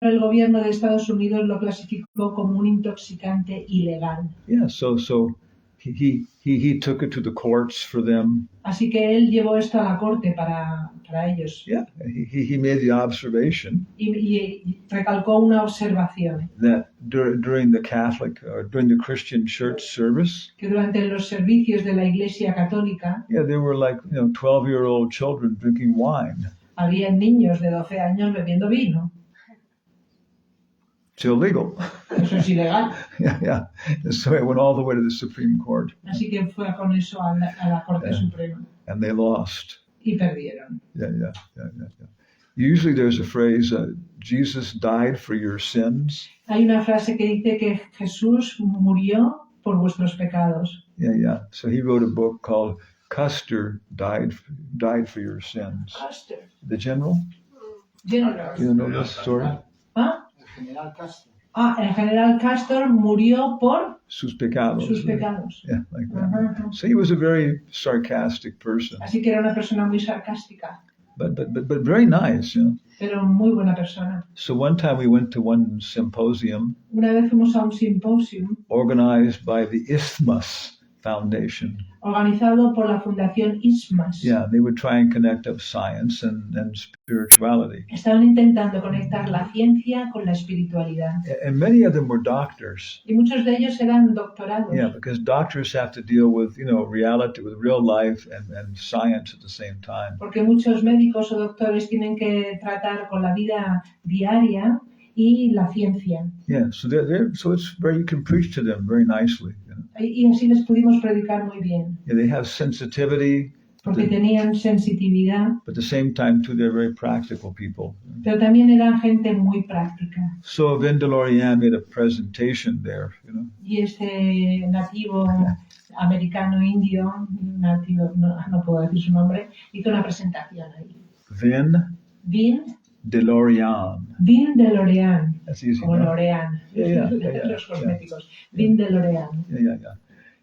el gobierno de Estados Unidos lo clasificó como un intoxicante ilegal. Yeah, so he took it to the courts for them. Así que él llevó esto a la corte para ellos. Yeah, he made the observation Y recalcó una observación. That during the Catholic or during the Christian church service, Que durante los servicios de la Iglesia Católica, yeah, there were 12-year-old children drinking wine. Había niños de 12 años bebiendo vino. It's illegal. Eso es ilegal. Yeah. And so it went all the way to the Supreme Court. Así que fue con eso a la Corte Suprema. And they lost. Y perdieron. Yeah. Usually there's a phrase, Jesus died for your sins. Hay una frase que dice que Jesús murió por vuestros pecados. Yeah. So he wrote a book called Custer died for your sins. Custer. The general? General. You know this story? ¿Ah? El general Castor murió por sus pecados. Yeah, like that. Uh-huh. So he was a very sarcastic person. Así que era una persona muy sarcástica. But very nice, you know. Pero muy buena persona. So one time we went to one symposium. Una vez fuimos a un simposium organized by the Isthmus Foundation. Organizado por la Fundación Isthmus. Yeah, they would try and connect up science and spirituality. Estaban intentando conectar la ciencia con la espiritualidad. And many of them were doctors. Y muchos de ellos eran doctorados. Yeah, because doctors have to deal with, reality, with real life and science at the same time. Porque muchos médicos o doctores tienen que tratar con la vida diaria y la ciencia. Yeah, so it's very, you can preach to them very nicely. Y así les pudimos predicar muy bien. Yeah, they have sensitivity. Porque tenían sensitividad. But at the same time, too, they're very practical people. Pero también eran gente muy práctica. So Vin Delorian made a presentation there, Y este nativo americano indio, no puedo decir su nombre, hizo una presentación ahí. Vin DeLorean. Vin DeLorean. That's easy. Como L'Oreal. Yeah. Los cosméticos. Vin DeLorean. Yeah.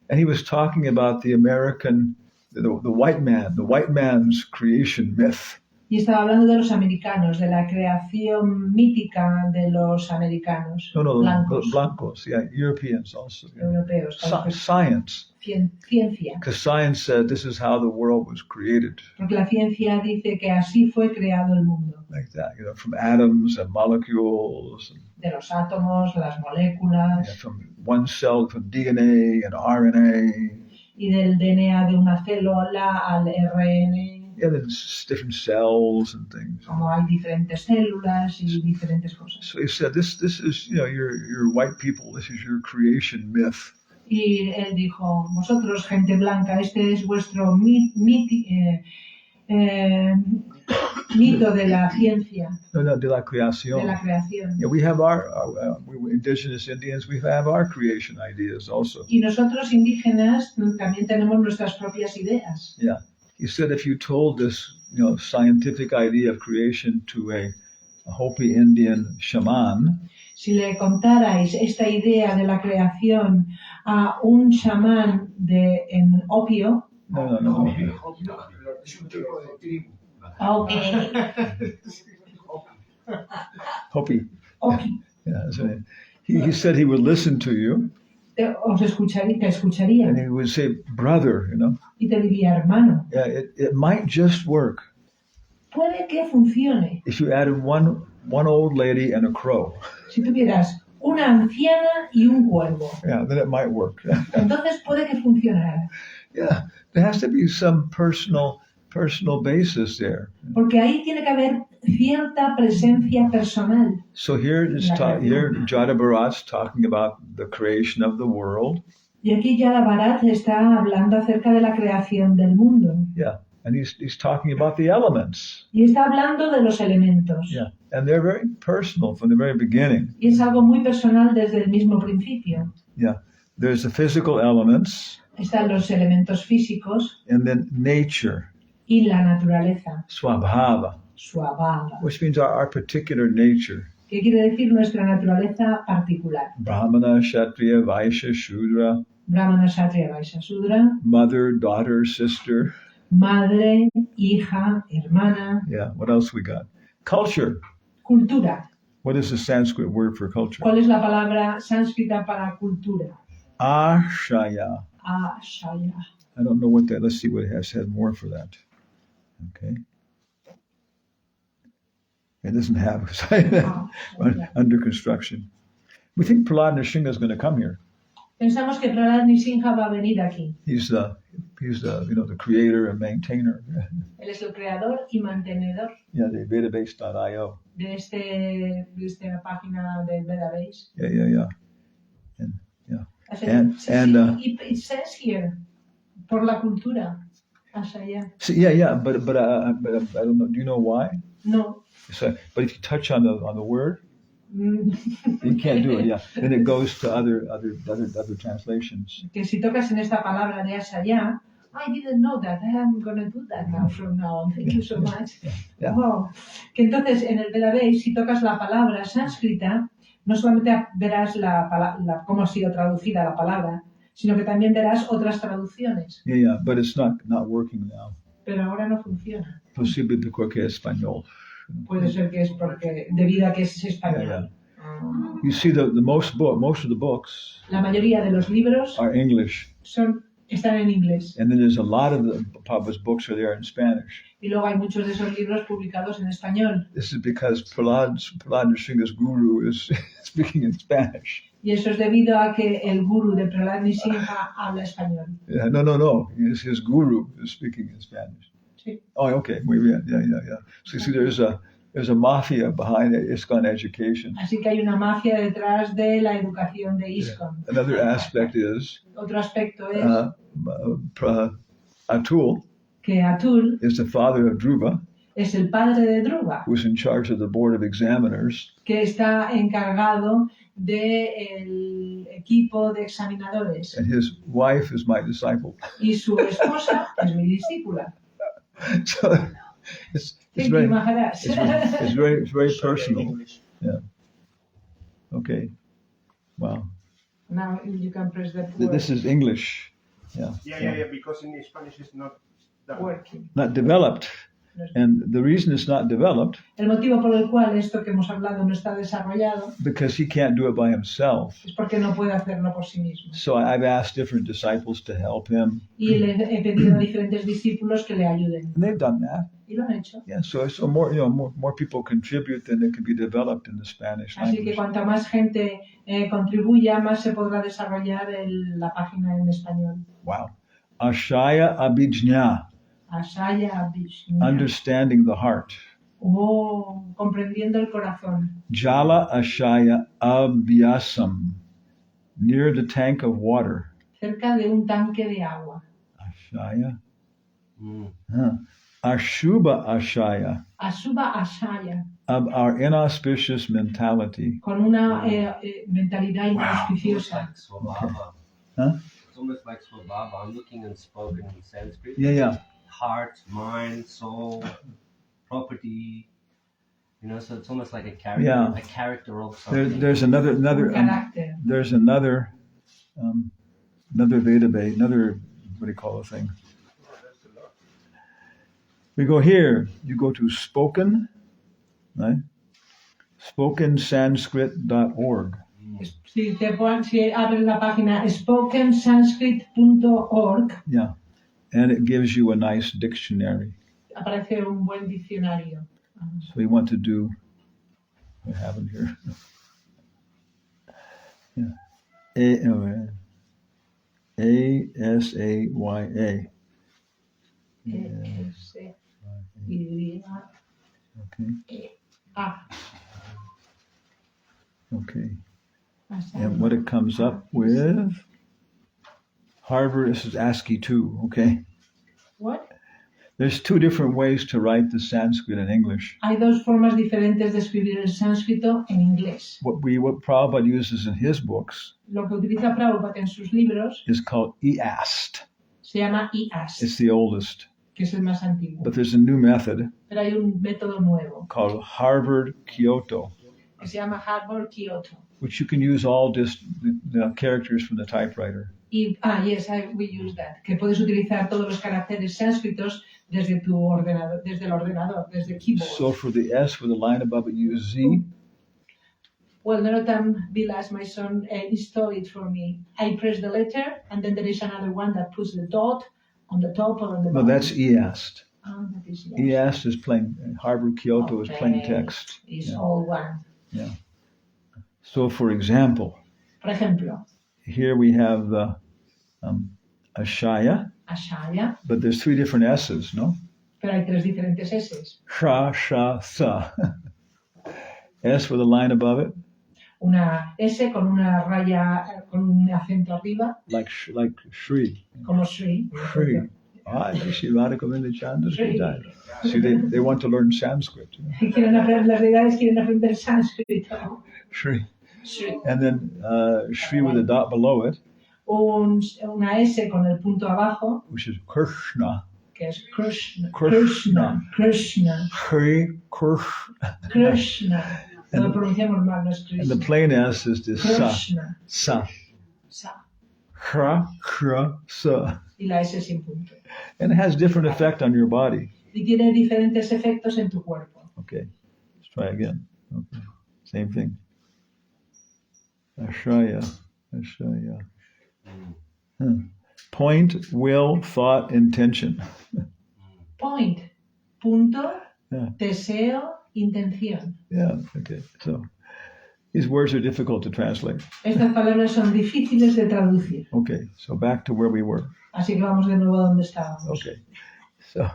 And he was talking about the American, the white man, the white man's creation myth. Y estaba hablando de los americanos, de la creación mítica de los americanos. No, blancos. Blancos, yeah, Europeans also. Yeah. Europeos. Science. Ciencia. Because science said this is how the world was created. Porque la ciencia dice que así fue creado el mundo. Like that, from atoms and molecules. De los átomos, las moléculas. Yeah, from one cell, from DNA and RNA. Y del DNA de una célula al RN. Yeah, there's different cells and things. Como hay diferentes células y diferentes cosas. So he said, this is, your white people, this is your creation myth. Y él dijo, vosotros, gente blanca, este es vuestro mito de la ciencia. No, de la creación. De la creación. Yeah, we have we indigenous Indians, we have our creation ideas also. Y nosotros indígenas también tenemos nuestras propias ideas. Yeah. He said if you told this, scientific idea of creation to a Hopi Indian shaman, si le contarais esta idea de la creación a un chamán en opio. No. Okay. Hopi. Yeah, so he said he would listen to you. Te escucharía. And he would say, brother, Y te diría, hermano. Yeah, it might just work. Puede que funcione. If you added one old lady and a crow. Si tuvieras una anciana y un cuervo. Yeah, then it might work. Entonces puede que funcionara. Yeah, there has to be some personal basis there. Porque ahí tiene que haber cierta presencia personal. So here Jada Bharat's talking about the creation of the world. Y aquí Jada Bharat está hablando acerca de la creación del mundo. Yeah, and he's talking about the elements. Y está hablando de los elementos. Yeah, and they're very personal from the very beginning. Y es algo muy personal desde el mismo principio. Yeah, there's the physical elements. Están los elementos físicos. And then nature. Y la naturaleza. Swabhava. Which means our particular nature. ¿Qué quiere decir nuestra naturaleza particular? Brahmana, Kshatriya, Vaishya, Shudra. Brahmana, Kshatriya, Vaishya, Shudra. Mother, daughter, sister. Madre, hija, hermana. Yeah, what else we got? Culture. Cultura. What is the Sanskrit word for culture? ¿Cuál es la palabra sánscrita para cultura? Ashaya. Ashaya. I don't know what that. Let's see what it has more for that. Okay. It doesn't have under construction. We think Prahlad Nrsimha is going to come here. Pensamos que Prahlad Nrsimha va a venir aquí. He's the creator and maintainer. Él es el creador y mantenedor. Yeah, the database.io. De esta página del Database. Yeah. It says here, por la cultura. Ashaya. So, but I don't know. Do you know why? No. So, but if you touch on the word, you can't do it. Yeah, then it goes to other translations. Que si tocas en esta palabra de Ashaya, I didn't know that. I am going to do that now from now on. Thank you so much. Yeah. Wow. Que entonces en el Database, si tocas la palabra sánscrita, no solamente verás cómo ha sido traducida la palabra, sino que también verás otras traducciones. Yeah, but it's not working now. Pero ahora no funciona. Posiblemente porque es español. Puede ser que es debido a que es español. Yeah. You see, most of the books. La mayoría de los libros are English. Están en inglés. And then there's a lot of the published books are there in Spanish. Y luego hay muchos de esos libros publicados en español. This is because Prahlad Nrsimha's guru is speaking in Spanish. Y eso es debido a que el guru de Prahlad Nrsimha habla español. Yeah, no. His guru is speaking in Spanish. Sí. Oh, okay. Muy bien. Yeah. So you see, there's a mafia behind ISKCON education. Así que hay una mafia detrás de la educación de ISKCON. Yeah. Another aspect is. Otro aspecto es. Atul. Que Atul. Is the father of Dhruva. Es el padre de Dhruva. Who's in charge of the board of examiners. Que está encargado del equipo de examinadores. And his wife is my disciple. Y su esposa es mi discípula. So it's very personal. Yeah. Okay. Wow. Now you can press that word. This is English. Yeah. Because in Spanish it's not working. Not developed. And the reason it's not developed. El motivo por el cual esto que hemos hablado no está desarrollado. Because he can't do it by himself. Es porque no puede hacerlo por sí mismo. So I've asked different disciples to help him. Y le he pedido a diferentes discípulos que le ayuden. And they've done that. Y lo han hecho. Yeah. So more people contribute, then it can be developed in the Spanish language. Así que cuanta más gente contribuya, más se podrá desarrollar la página en español. Wow. Ashaya Abhijñā. Ashaya Abhijñā. Understanding the heart. Oh, comprendiendo el corazón. Jala Ashaya Abhyasam. Near the tank of water. Cerca de un tanque de agua. Ashaya. Ashubha Ashaya. Ashubha Ashaya. Of our inauspicious mentality. Con una mentalidad inauspiciosa. Okay. Huh? It's almost like Swabhava. I'm looking and spoken in Sanskrit. Yeah. Heart, mind, soul, property. So it's almost like a character. Yeah. A character of something. There's another there's another database, another, what do you call the thing? We go here, you go to spoken, right? SpokenSanskrit.org. Si abres la página spokensanskrit.org. Yeah. And it gives you a nice dictionary. Aparece un buen diccionario. So we want to do, we have it here. Yeah. A-S-A-Y-A. Okay. And what it comes up with, Harvard, this is ASCII 2, okay? What? There's two different ways to write the Sanskrit in English. Hay dos formas diferentes de escribir el sánscrito en inglés. What Prabhupada uses in his books. Lo que utiliza Prabhupada en sus libros. Is called EAST. Se llama EAST. It's the oldest. Que es el más antiguo. But there's a new method. Pero hay un método nuevo. Called Harvard Kyoto. Que se llama Harvard Kyoto. Which you can use all just the characters from the typewriter. Yes, we use that. Que puedes utilizar todos los caracteres sánscritos desde tu ordenador, desde el ordenador, desde el keyboard. So for the S, for the line above it, use Z. Well, Norotam Vilas, my son, installed it for me. I press the letter, and then there is another one that puts the dot on the top or on the No, bottom. that's EAST. Oh, that is yes. EAST is plain, Harvard Kyoto is plain text. It's Yeah. all one. Yeah. So, for example, Por ejemplo, here we have Ashaya, Ashaya, but there's 3 different S's, no? pero hay 3 diferentes S's. Sha, Sha, Sa. S with a line above it, Una S con una raya, con un acento arriba, like Shri. como Sri. Shri. Ah, Shri Radhagovinda Chandra. Shri. See, they want to learn Sanskrit. You know? Y quieren aprender, las deidades quieren aprender sánscrito. Shri. Shri. And then Shri with a dot below it, Una S con el punto abajo, which is Krishna. que es Krishna. Krishna. Krishna. Shri, Krishna. Krishna. Lo pronunciamos mal, no es And the Krishna. plain S is this Sa. Krishna. Sa. Sa. Hra, Shra, Sa. Y la S sin punto. And it has different effect on your body. Y tiene diferentes efectos en tu cuerpo. Okay, let's try again. Okay, same thing. Ashaya, Ashaya. Point, will, thought, intention. Point. Punto. Yeah. Deseo. Intención. Yeah, okay. So these words are difficult to translate. Estas palabras son difíciles de traducir. Okay, so back to where we were. Así que vamos de nuevo a donde estábamos. Okay, so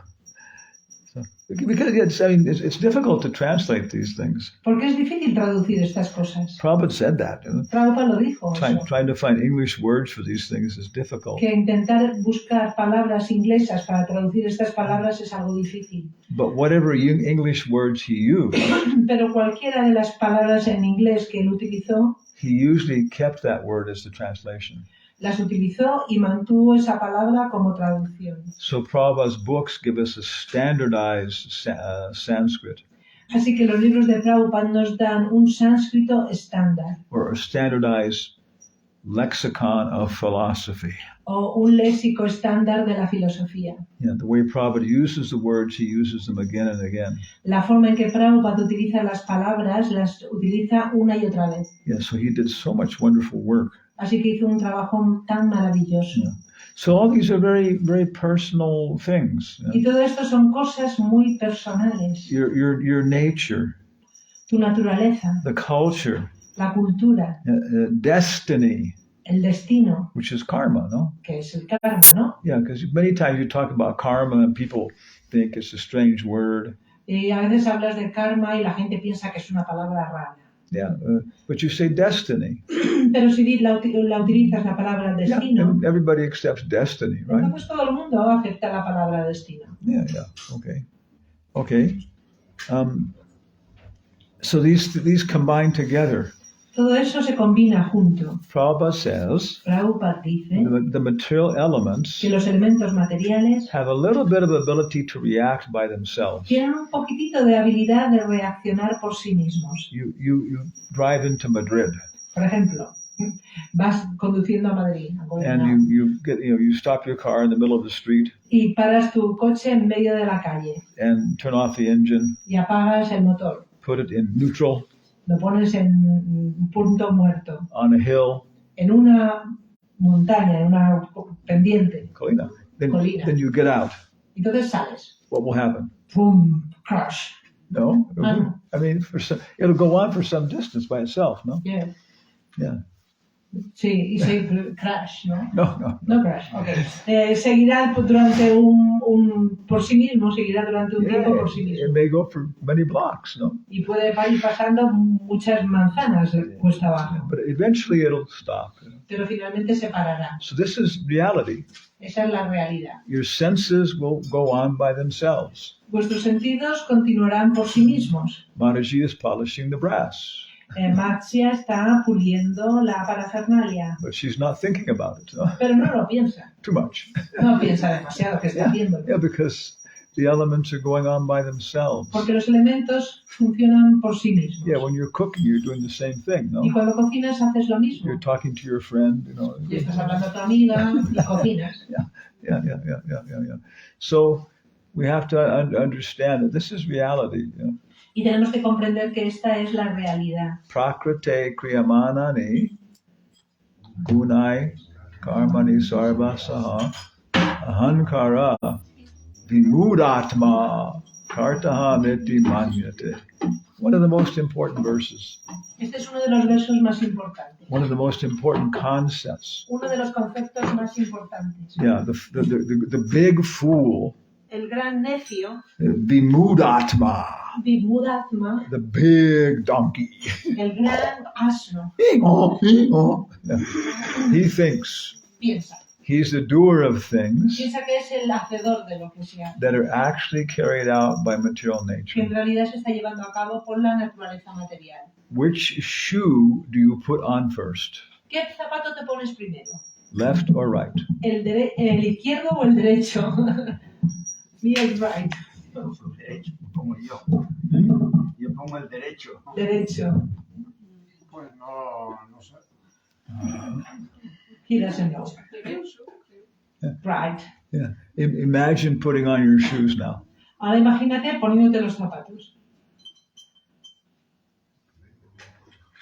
because it's difficult to translate these things. Porque es difícil traducir estas cosas. Prabhupada said that. Prabhupada lo dijo. Eso. Trying to find English words for these things is difficult. Que intentar buscar palabras inglesas para traducir estas palabras es algo difícil. But whatever English words he used, Pero cualquiera de las palabras en inglés que él utilizó, he usually kept that word as the translation. las utilizó y mantuvo esa palabra como traducción. So Prabhupada's books give us a standardized Sanskrit, Así que los libros de Prabhupada nos dan un sánscrito estándar or a standardized lexicon of philosophy. o un léxico estándar de la filosofía. Yeah, the way Prabhupada uses the words, he uses them again and again. La forma en que Prabhupada utiliza las palabras, las utiliza una y otra vez. Yeah, so he did so much wonderful work. Así que hizo un trabajo tan maravilloso. Yeah. So all these are very, very personal things. Y todo esto son cosas muy personales. Your nature, Tu naturaleza, the culture, la cultura, destiny, el destino, which is karma, no? que es el karma, ¿no? Yeah, because many times you talk about karma and people think it's a strange word. Y a veces hablas de karma y la gente piensa que es una palabra rara. Yeah, but you say destiny. Pero si la utilizas la palabra Yeah, destino, and everybody accepts destiny, right? entonces todo el mundo acepta la palabra destino. Yeah, okay. So these combine together. Todo eso se combina junto. Prabhupada says Prabhupada dice the material elements que los elementos materiales have a little bit of ability to react by themselves. tienen un poquitito de habilidad de reaccionar por sí mismos. You drive into Madrid Por ejemplo, vas conduciendo a Madrid and you stop your car in the middle of the street y paras tu coche en medio de la calle and turn off the engine, y apagas el motor. put it in neutral Lo pones en un punto muerto, on a hill, en una montaña, en una pendiente. Colina. Colina. Then you get out. Entonces sales. What will happen? ¡Pum! Crash. No? Ah. I mean, it'll go on for some distance by itself, no? Yeah. Yeah. Sí, y se crash, ¿no? No. No crash, ok. Seguirá durante por sí mismo, seguirá durante un tiempo por sí It mismo. may go for many blocks, no? Y puede ir pasando muchas manzanas cuesta abajo. But eventually it'll stop. Pero finalmente se parará. So this is reality. Esa es la realidad. Your senses will go on by themselves. Vuestros sentidos continuarán por sí mismos. Mataji is polishing the brass, Matsia está puliendo la parafernalia, but she's not thinking about it, no? pero no lo piensa. Too much. No piensa demasiado que está haciendo. Yeah, because the elements are going on by themselves. Porque los elementos funcionan por sí mismos. Yeah, when you're cooking, you're doing the same thing, no? Y cuando cocinas haces lo mismo. You're talking to your friend, Y estás hablando a tu amiga y cocinas. Yeah. So we have to understand that this is reality. Y tenemos que comprender que esta es la realidad. Prakrite kriyamanani gunai karmani sarvasaha ahankara vimudatma kartaha miti manyate. One of the most important verses. Este es uno de los versos más importantes. One of the most important concepts. Uno de los conceptos más importantes. Yeah, the big fool. El gran necio, Vimudatma. Vimudatma, The big donkey. el gran asno, He thinks piensa he's the doer of things que es el hacedor de lo que se hace, that are actually carried out by material que nature. en realidad se está llevando a cabo por la naturaleza material. Which shoe do you put on first? ¿Qué zapato te pones primero? Left or right? ¿El izquierdo o el derecho? Me el right. Derecho, como yo. Yo pongo el derecho. Derecho. Pues no sé. He doesn't know. Right. Yeah. Imagine putting on your shoes now. Ahora imagínate poniéndote los zapatos.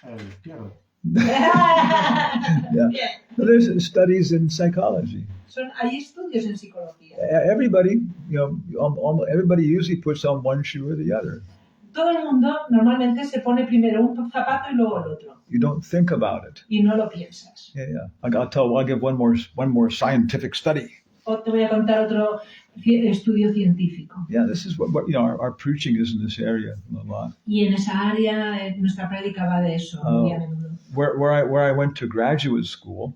El izquierdo. Yeah. So there's studies in psychology. Hay estudios en psicología. Everybody, everybody usually puts on one shoe or the other. Todo el mundo normalmente se pone primero un zapato y luego el otro. You don't think about it. Y no lo piensas. Yeah. I'll give one more scientific study. O te voy a contar otro estudio científico. Yeah, this is what our preaching is in this area a lot. Y en esa área nuestra prédica va de eso muy a menudo. Where I went to graduate school,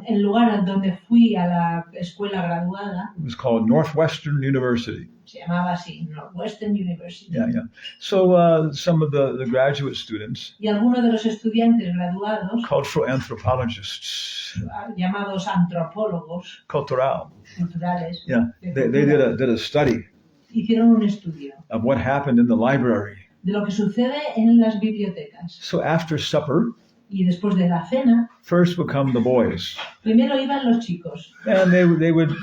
El lugar donde fui a la escuela graduada it was called Northwestern University. se llamaba así, Northwestern University. Yeah. So some of the graduate students, Y algunos de los estudiantes graduados, cultural anthropologists, llamados antropólogos cultural, culturales, yeah, they did a study hicieron un estudio of what happened in the library. de lo que sucede en las bibliotecas. So after supper, Y después de la cena, first would come the boys, primero iban los chicos and they would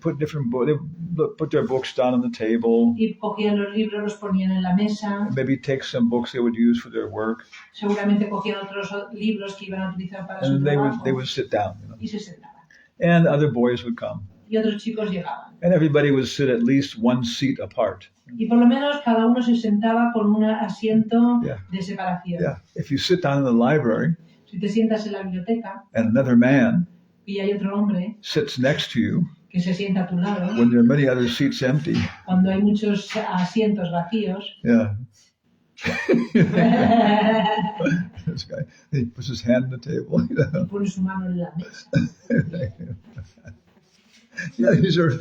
put different books. They would put their books down on the table. y cogían los libros, los ponían en la mesa. Maybe take some books they would use for their work, Seguramente cogían otros libros que iban a utilizar para su and trabajo they would sit down. y se sentaban. And other boys would come, Y otros chicos llegaban. and everybody would sit at least one seat apart. Y por lo menos cada uno se sentaba con un asiento Yeah. de separación. Yeah. If you sit down in the library, Si te sientas en la biblioteca and another man y hay otro hombre sits next to you que se sienta a tu lado, when there are many other seats empty. cuando hay muchos asientos vacíos, Yeah. This guy, he puts his hand on the table. pone su mano en la mesa. Yeah, these are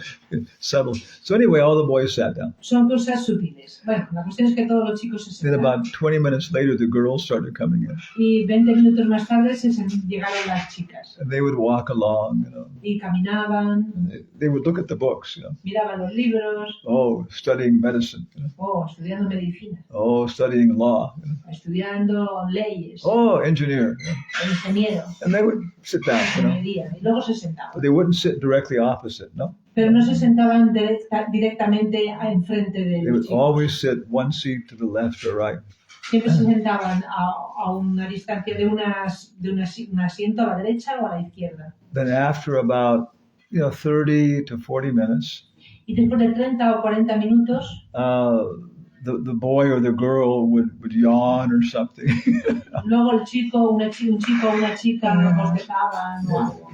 subtle. So anyway, all the boys sat down. Son cosas sutiles. Bueno, la cuestión es que todos los chicos se Then sentaron. about 20 minutes later, the girls started coming in. Y 20 minutos más tarde llegaron las chicas. And they would walk along, Y caminaban, and they would look at the books, miraban los libros, Oh, studying medicine. estudiando medicina, Oh, studying law. estudiando leyes, Oh, engineer. ingeniero, And they would sit down, ingeniería. Y luego se But sentaban. they wouldn't sit directly opposite, no? Pero no se sentaban directamente enfrente de They los would chicos. always sit one seat to the left or right. Siempre se sentaban a una distancia de un asiento a la derecha o a la izquierda. Then after about 30 to 40 minutes, Y después de 30 o 40 minutos, the boy or the girl would yawn or something. luego un chico o una chica bostezaban o algo.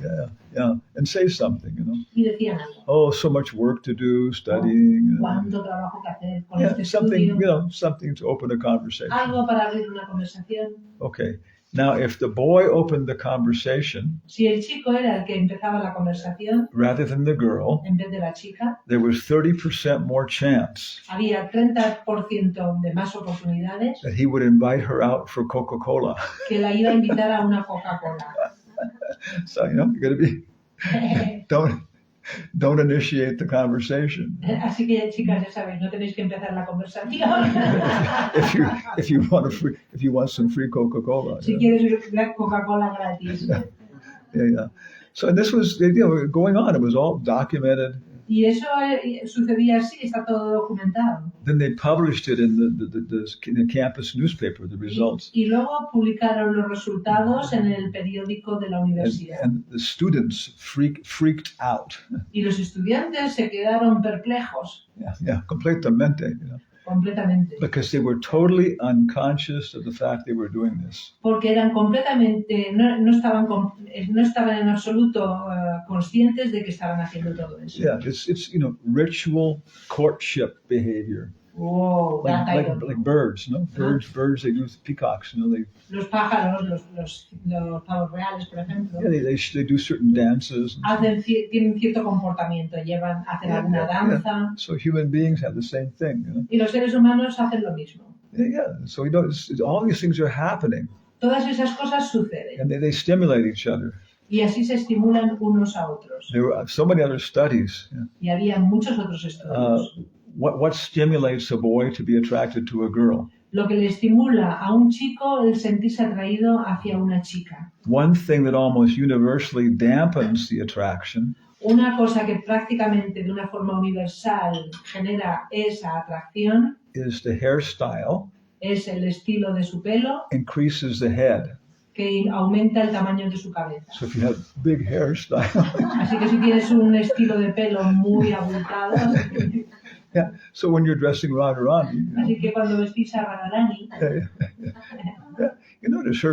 yeah, and say something, Y decían algo. Oh, so much work to do, studying. ¿Cuánto trabajo que hacer con Yeah, este something, estudio? something to open a conversation. Algo para abrir una conversación. Okay. Now, if the boy opened the conversation Si el chico era el que empezaba la conversación, rather than the girl, en vez de la chica, there was 30% more chance había 30% de más oportunidades that he would invite her out for Coca-Cola. que la iba a invitar a una Coca-Cola. So, you got to be, don't initiate the conversation. Así que, chicas, ya sabéis, no tenéis que empezar la conversación. if you want some free Coca-Cola. Si quieres una Coca-Cola gratis. Yeah. So this was going on. It was all documented. Y eso sucedía así, está todo documentado. Then they published it in the campus newspaper, the results. Y luego publicaron los resultados en el periódico de la universidad. And the students freaked out. Y los estudiantes se quedaron perplejos. Yeah, completamente. Completamente. Because they were totally unconscious of the fact they were doing this. Porque eran completamente, no estaban en absoluto conscientes de que estaban haciendo todo eso. Yeah, it's ritual courtship behavior. Wow, like birds, no? Birds, they do peacocks, they. Los pájaros, los pavos reales, por ejemplo. Yeah, they do certain dances. Tienen cierto comportamiento, hacen alguna danza. Yeah. So human beings have the same thing. Y los seres humanos hacen lo mismo. Yeah. So all these things are happening. Todas esas cosas suceden. And they stimulate each other. Y así se estimulan unos a otros. There were so many other studies. Y había muchos otros estudios. What stimulates a boy to be attracted to a girl? Lo que le estimula a un chico el sentirse atraído hacia una chica. One thing that almost universally dampens the attraction. Una cosa que prácticamente de una forma universal genera esa atracción. Is the hairstyle. Es el estilo de su pelo. Increases the head. Que aumenta el tamaño de su cabeza. So if you have big hairstyle. Así que si tienes un estilo de pelo muy abultado. Yeah. So when you're dressing Radharani, así que cuando vestís a Radharani, you notice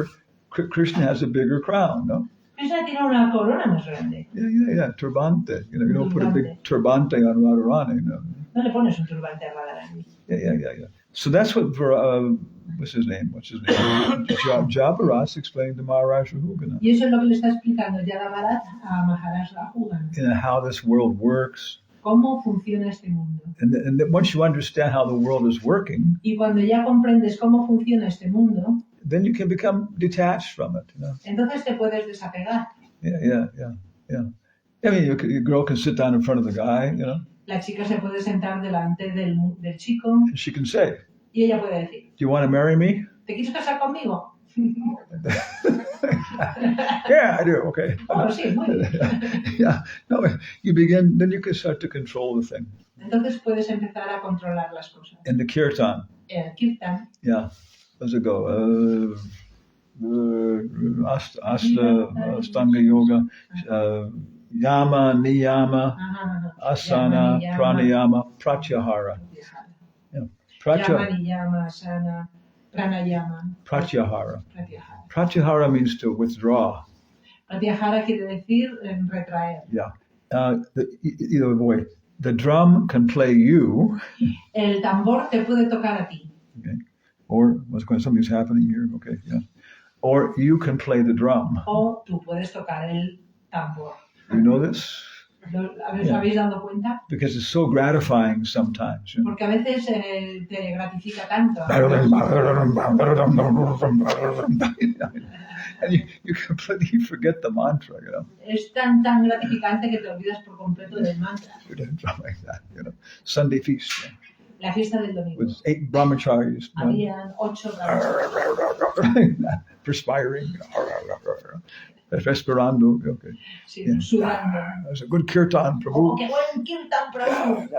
Krishna has a bigger crown, no? Krishna tiene una corona más grande. Yeah. Turbante. You don't put a big turbante on Radharani, no. No le pones un turbante a Radharani. Yeah. So that's what what's his name? Jabaras explained to Maharaj Rahugana. Y eso es lo que le está explicando Jabarat a Maharaj Rahugana. How this world works. Cómo funciona este mundo. And then once you understand how the world is working, y cuando ya comprendes cómo funciona este mundo, then you can become detached from it. Entonces te puedes desapegar. Yeah. I mean, a girl can sit down in front of the guy, La chica se puede sentar delante del chico. And she can say, y ella puede decir, "Do you want to marry me?" ¿Te quieres casar conmigo? Yeah, I do. Okay. Oh, sí, muy bien. Yeah. No, then you can start to control the thing. Entonces puedes empezar a controlar las cosas. In the kirtan. El kirtan. Yeah. How's it go? Astanga yoga, yama, niyama, asana, pranayama, pratyahara. Yeah. Yama, niyama, asana, pranayama. Pratyahara. Pratyahara means to withdraw. Pratyahara quiere decir retraer. Yeah. Either way, the drum can play you. El tambor te puede tocar a ti. Okay. Or something's happening here. Okay. Yeah. Or you can play the drum. O tú puedes tocar el tambor. You know this? ¿Habéis dado cuenta? Because it's so gratifying sometimes. Porque a veces te gratifica tanto. And you completely forget the mantra, Es tan gratificante que te olvidas por completo del mantra. Like that, Sunday feast. La fiesta del domingo. With 8 brahmacharis. Habían 8 brahmacharis. Perspiring. Respirando. Okay. Sí, sudando. That's a good kirtan, Prabhu. Oh, qué buen kirtan, Prabhu.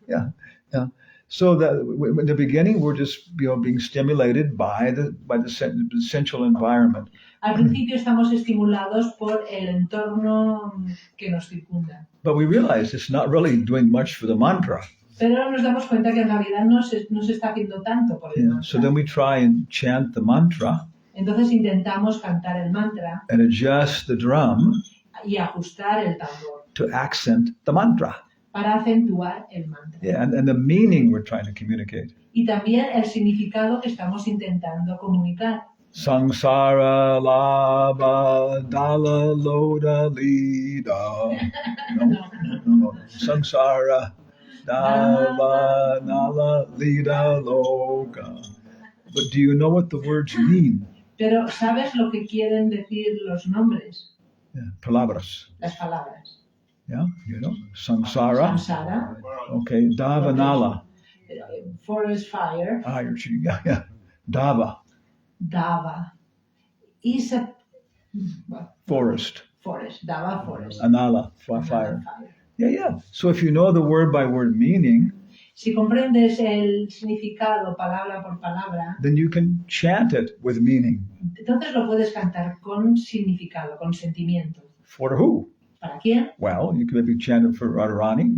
Yeah. So that in the beginning, we're just being stimulated by the sensual environment. Al principio estamos estimulados por el entorno que nos circunda. But we realize it's not really doing much for the mantra. Pero nos damos cuenta que en realidad no se está haciendo tanto por el mantra. So then we try and chant the mantra. Entonces intentamos cantar el mantra. And adjust the drum. Y ajustar el tambor. To accent the mantra. Para acentuar el mantra. Yeah, and the meaning we're trying to communicate. Y también el significado que estamos intentando comunicar. Sangsara lava dala loda lida. No. Sangsara dala nala lida loka. But do you know what the words mean? Pero ¿sabes lo que quieren decir los nombres? Yeah, palabras. Las palabras. Yeah, Samsara. Samsara. Okay, Davanala. Forest fire. Yeah. Dava. Dava. Forest. Forest. Dava forest. Anala, fire. Yeah. So if you know the word by word meaning, Si comprendes el significado palabra por palabra, then you can chant it with meaning. entonces lo puedes cantar con significado, con sentimiento. For who? ¿Para quién? Well, you can maybe chant it for Radharani.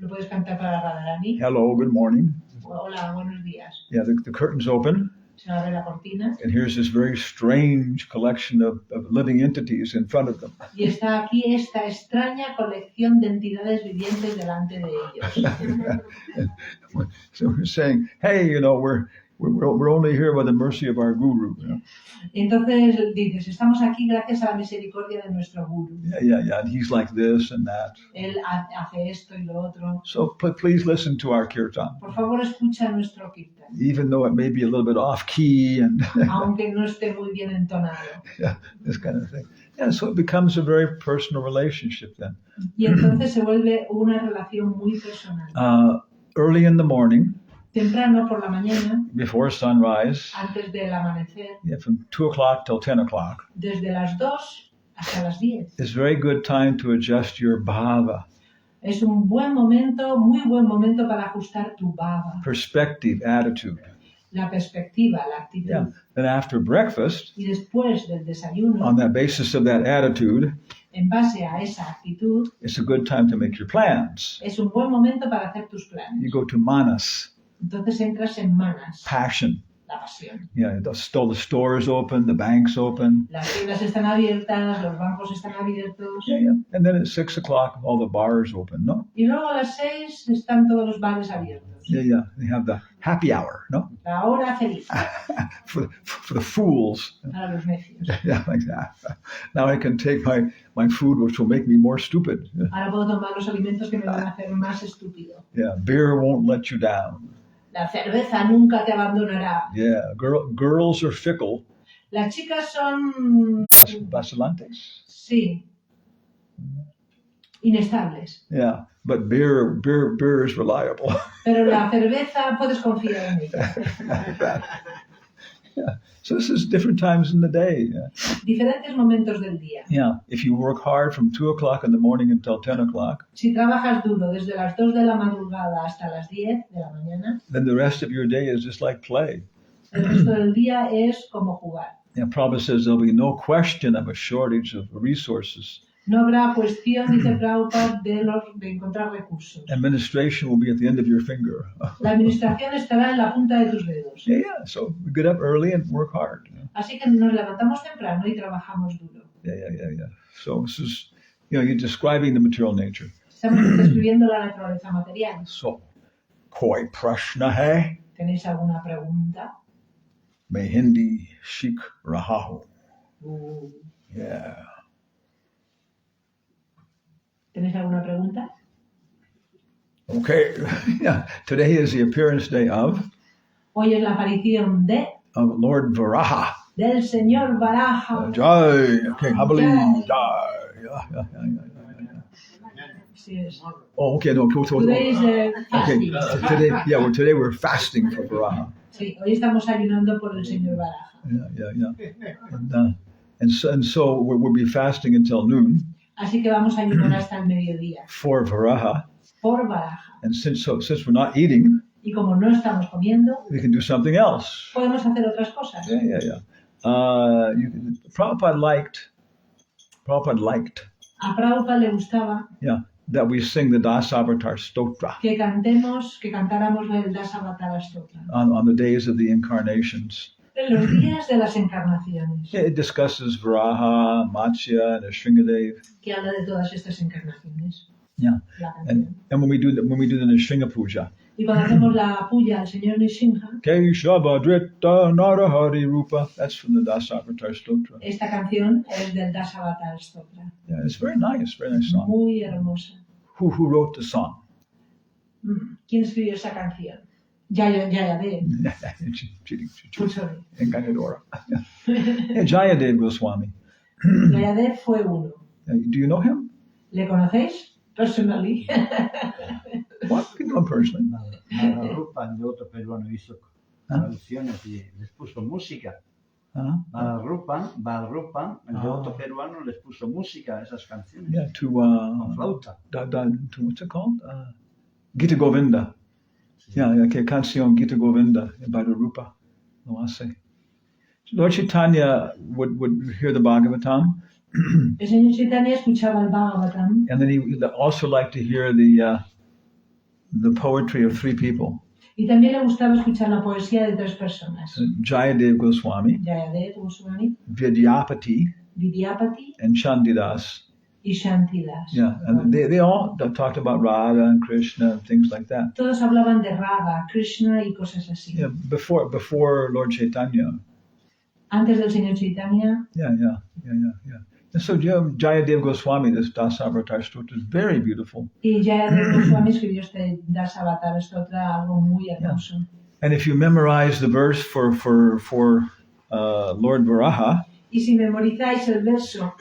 Lo puedes cantar para Radharani. Hello, good morning. Hola, buenos días. Yeah, the curtain's open, Se abre la cortina. and here's this very strange collection of living entities in front of them. Y está aquí esta extraña colección de entidades vivientes delante de ellos. So we're saying, hey, we're only here by the mercy of our guru. Y entonces dices, estamos aquí gracias a la misericordia de nuestro guru. Yeah. And he's like this and that. Él hace esto y lo otro. So please listen to our kirtan, Por favor, escucha nuestro kirtan, even though it may be a little bit off key and aunque no esté muy bien entonado. this kind of thing. Yeah, so it becomes a very personal relationship then. Y entonces se vuelve una relación muy personal. Early in the morning, Temprano por la mañana, before sunrise, antes del amanecer, from 2 o'clock till 10 o'clock, desde las 2 hasta las 10. is a very good time to adjust your bhava, Es un buen momento, muy buen momento para ajustar tu bhava, perspective, attitude. la perspectiva, la actitud. Yeah. Then after breakfast, Y después del desayuno, on that basis of that attitude, en base a esa actitud, it's a good time to make your plans. es un buen momento para hacer tus planes. You go to manas, Entonces entras en manas, passion. la pasión. Yeah, the stores open, the banks open. Las tiendas están abiertas, los bancos están abiertos. Yeah. And then at 6 o'clock, all the bars open, no? Y luego a las 6 están todos los bares abiertos. Yeah. They have the happy hour, no? La hora feliz for the fools. para los necios. Yeah, like that. Now I can take my food, which will make me more stupid. Ahora puedo tomar los alimentos que me van a hacer más estúpido. Yeah, beer won't let you down. La cerveza nunca te abandonará. Yeah, girls are fickle. Las chicas son, Vacilantes. sí, inestables. Yeah, but beer is reliable. Pero la cerveza puedes confiar en ella. Yeah. So this is different times in the day. Diferentes momentos del día. Yeah. If you work hard from 2 o'clock in the morning until 10 o'clock, Si trabajas duro desde las 2 de la madrugada hasta las 10 de la mañana, then the rest of your day is just like play. el resto del día es como jugar. Yeah, Prabhupada says there'll be no question of a shortage of resources. No habrá cuestión, dice Prabhupada, de encontrar recursos. Administration will be at the end of your finger. La administración estará en la punta de tus dedos. Yeah. So we get up early and work hard. Así que nos levantamos temprano y trabajamos duro. Yeah. So this is, you're describing the material nature. Estamos describiendo la naturaleza material. So, koi prashna hai? ¿Tenéis alguna pregunta? May Hindi shik rahaho. Yeah. ¿Tenéis alguna pregunta? Okay. Yeah. Today is the appearance day of Hoy es la aparición Lord Varaha. del Señor Varaha. Jai. Okay. Habali. Jai. Jai. Yeah. Sí es. Oh, okay. No. Today is Okay. fasting. Today we're fasting for Varaha. Sí, hoy estamos ayunando por el Señor Varaha. Yeah. And so we'll be fasting until noon Así que vamos a ayunar hasta el mediodía for Varaha. por Varaha. And since we're not eating, Y como no estamos comiendo, we can do something else. podemos hacer otras cosas. Yeah. Prabhupada liked. A Prabhupada le gustaba Yeah, that we sing the Dasavatar Stotra que cantáramos el Dasavatara Stotra on the days of the incarnations. en los días de las encarnaciones, It discusses Varaha, Matsya, and Shringadev. que habla de todas estas encarnaciones. Yeah, La canción. and when we do the Nrsimha Puja, Y cuando hacemos la puya al Señor Nrsimha, Keshava Dritta Narahari Rupa, that's from the Dasavatar Stotra. esta canción es del Dasavatara Stotra. Yeah, it's very nice song. Muy hermosa. Who wrote the song? ¿Quién escribió esa canción? Jayadev. Sorry. Engañadora. Yeah, Jayadev Goswami. Jayadev fue uno. Do you know him? ¿Le conocéis? Personally. What? You know him personally? Rupan de otro peruano hizo traducciones y les puso música. Balrupan, el devoto peruano, les puso música a esas canciones. Yeah, Con flauta. to what's it called? Gita Govinda. Yeah, okay, canción Gita Govinda by the Rupa. Lord Chaitanya would hear the Bhagavatam. El señor Chaitanya escuchaba el Bhagavatam. And then he would also like to hear the poetry of three people. Y también le gustaba escuchar la poesía de tres personas. Jayadev Goswami, Jayadev Goswami, Vidyapati, Vidyapati and Chandidas. y Shantidas. Yeah, and they all talked about Radha and Krishna and things like that. Todos hablaban de Radha, Krishna y cosas así. Yeah, before Lord Chaitanya. Antes del señor Chaitanya. Yeah. And so Jayadev Goswami, this Dasavatar Stotra is very beautiful. Y Jayadev Goswami escribió este Dasavatar Stotra, algo muy hermoso. And if you memorize the verse for Lord Varaha, y si memorizáis el verso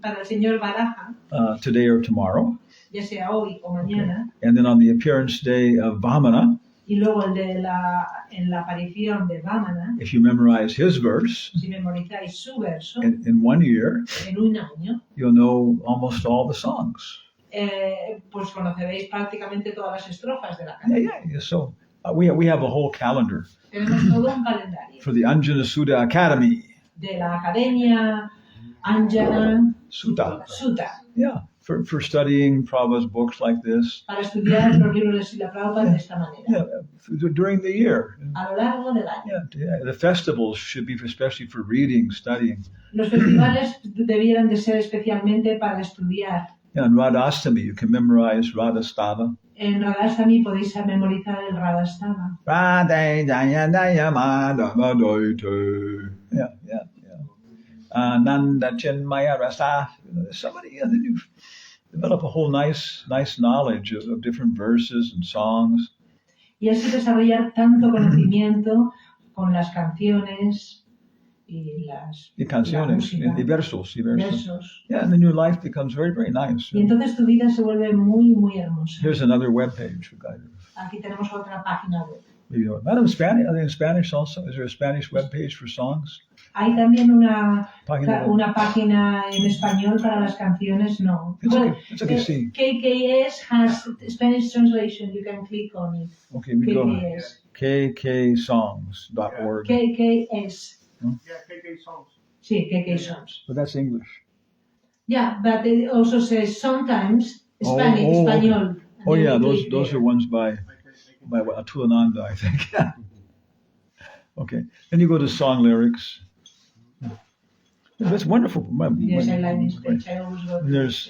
para el señor Varaha, today or tomorrow, ya sea hoy o mañana, and then on the appearance day of Vamana, y luego el de en la aparición de Vamana, if you memorize his verse, si memorizáis su verso, in 1 year, en un año, you'll know almost all the songs. Pues conoceréis prácticamente todas las estrofas de la canción. Yeah. So we have a whole calendar Tenemos todo un calendario for the Anjana Sutta Academy. de la Academia Anjana Sutta. Yeah, for studying Prabhupada's books like this. Para estudiar los libros de Srila Prabhupada de esta manera. Yeah, during the year. A lo largo del año. Yeah, the festivals should be especially for reading, studying. Los festivales debieran de ser especialmente para estudiar. Yeah, on Radhastami, you can memorize Radhastava. En Radhastami podéis memorizar el Radhastava. Radhe Jaya Jaya Madhava Doite. Yeah. Nanda Chinmaya Rasa. Somebody, and then you develop a whole nice knowledge of different verses and songs. Y así desarrollar tanto conocimiento con las canciones y canciones, y versos. Versos. Yeah, and then your life becomes very, very nice. Y entonces tu vida se vuelve muy, muy hermosa. Here's another web page. Aquí tenemos otra página web. Madam Spanish, are they in Spanish also? Is there a Spanish web page for songs? Hay también una página en español para las canciones, no. It's okay, see. KKS has Spanish translation, you can click on it. Okay, we KKS. go kksongs.org. KKS. Yeah, KK songs. Sí, KK songs. But that's English. Yeah, but it also says sometimes Spanish, español. Oh yeah, those are ones by Atulananda, I think. Okay, then you go to song lyrics. That's wonderful. Yes, I like this page. I always go to There's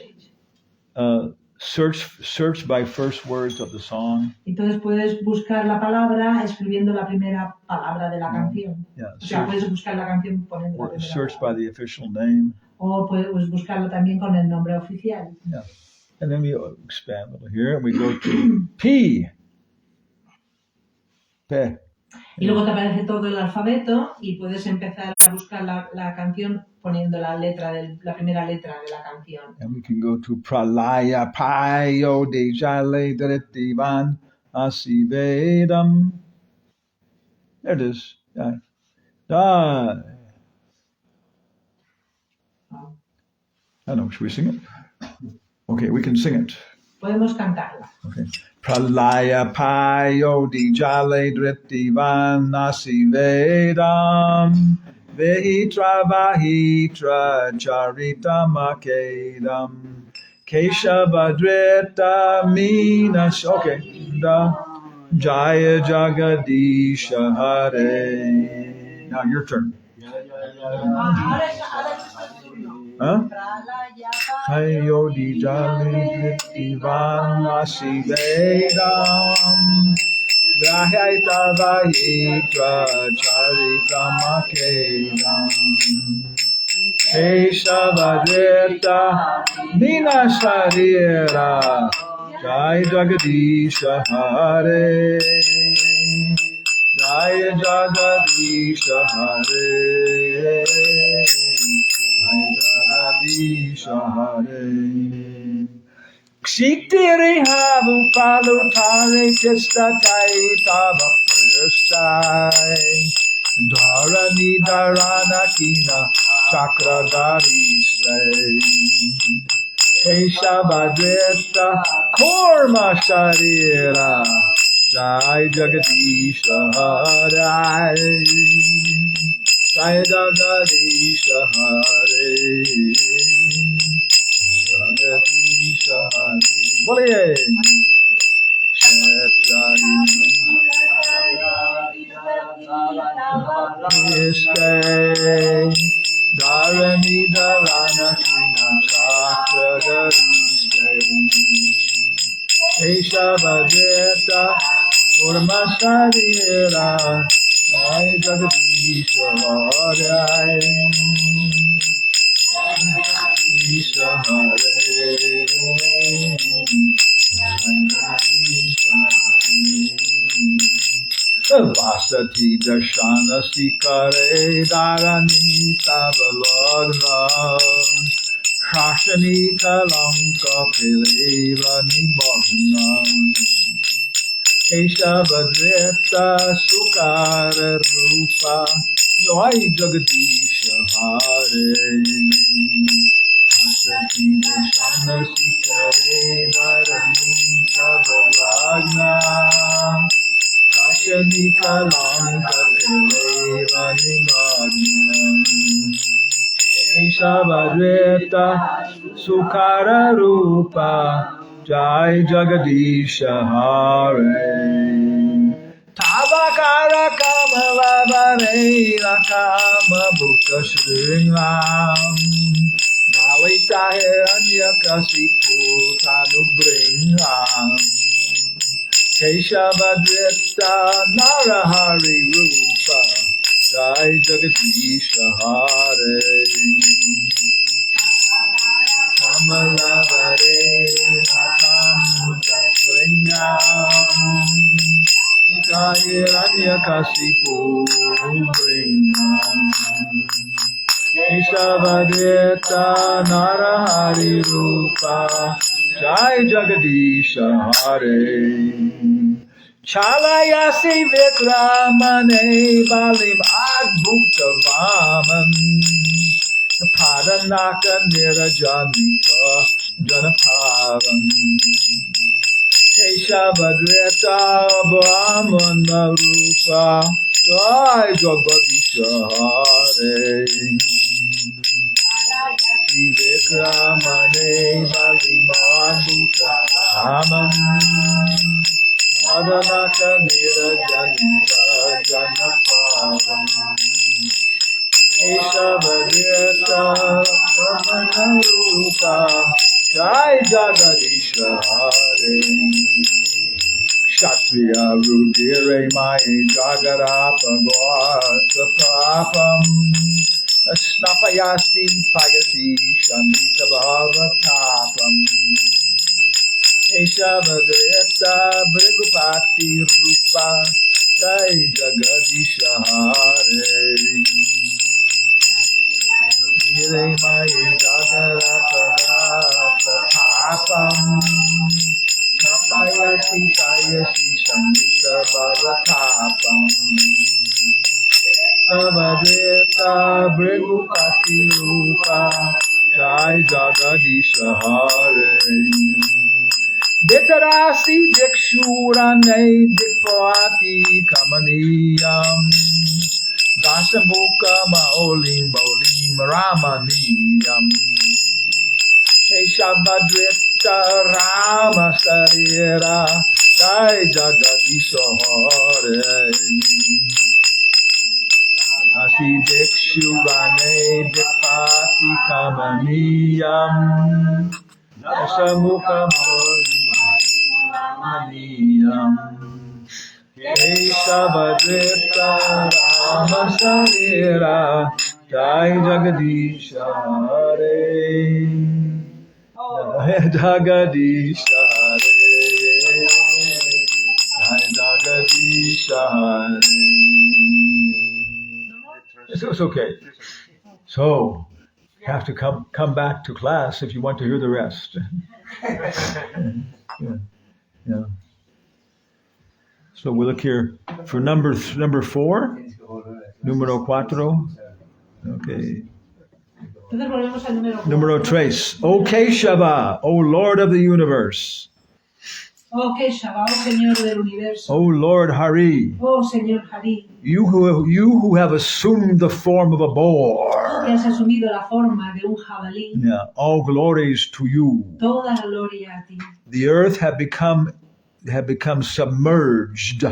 search by first words of the song. Entonces puedes buscar la palabra escribiendo la primera palabra de la canción. Yeah, O sea, puedes buscar la canción poniendo la primera search palabra. by the official name. O puedes buscarlo también con el nombre oficial. Yeah, and then we expand a little here, and we go to P. P. Y luego te aparece todo el alfabeto y puedes empezar a buscar la canción poniendo la primera letra de la canción. And we can go to Pralaya Payo Dejale Dritivan Asivedam. There it is. Da. I don't know, should we sing it? Okay, we can sing it. Podemos cantarla. Okay. Pralaya Payo Dejale Dritivan Asivedam. Vehitra Vahitra Charitamakedam Keshavadrita Minas. Okay. Jaya Jagadisha Hare. Now your turn. Huh? Hayo Dijali Divan Asivedam. Vahita Vahitra Charita Makedam Keshavadrita Nina Sharira Jai Jagadisha Hare Jai Jagadisha Hare Jai Jagadisha Hare Kshiktiri havu palu tare kista tai tava purstai Dharani Dharana Kina Chakradari Say Keshavadrita Korma Sharira Jai Jagadisha Hare Jai Jagadisha Hare Jagadisha Hare Boliye Shetari Dharani Dharana Kina Chakradari Keshavadrita Korma Sharira Jai Jagadisha Hare Isha Hare Vasati Dashana Sikare Dharani Tavalagna Shashani Kalanka Pileva Nimogna Keshavadrita Sukara Rupa Jai Jagadisha Hare Vasati Dashana Sikare Dharani Tavalagna Shashani Kalanka Pileva Nimogna Keshavadrita Sukara Rupa Jai Jagadisha Hare Tabakara Kamala Varela Kama Bhutta Shringam Bhavita Hiranya Kasipu Tanubringham Keshavadrita Narahari Rupa Jai Jagadisha Hare Kamalavare Akamutta Sringam Jai Kasipu Bringam Keshavadrita Narahari Rupa Jai Jagadisha Hare Chalayasi Vikramane Balim Adbhukta Vaman Padanaka Nirajanika Janaparam Keshavadrita Brahmana Rupa Jai Jagadisha Hare Vikramane Balimadhuta Amam Padanaka Nirajanika Janaparam Keshavadrita Brahmana Rupa Jai Jagadisha Hare Kshatriya Rudire Mai Jagarapa Gvata Papam Snapayasi Payasi Shandita Bhavatapam Keshavadrita Brigupati Rupa Jai Jagadisha Hare Hire Mai Jagarapa Papam Napayasi Payasi Sambhita Bhavatapam Savadeta Brigupati Rupa Jai Jagadisha Hare Ditarasi Dikshurane Dikpati Kamaniyam Dasamuka Maolim Bolim Ramaniyam Keshavadrita Rama Sarira Jai Jagadisha Hare Asi Dikshurane Dikpati Kamaniyam Dasamuka Maolim Ramaniyam Keshavadrita Rama Sarira Jai Jagadisha Hare Jagadisha Hare Jai Jagadisha Hare. It's okay. So you have to come back to class if you want to hear the rest. Yeah. So we look here for number 4. Número 4. Okay. Entonces volvemos al número 4. Número 3. O Keshava, O Lord of the universe. Oh Keshava, oh Señor del universo. O Lord Hari, Oh Señor Hari, you who have assumed the form of a tú que boar. has asumido la forma de un jabalí, Yeah, all glories to you. toda gloria a ti. The earth had become submerged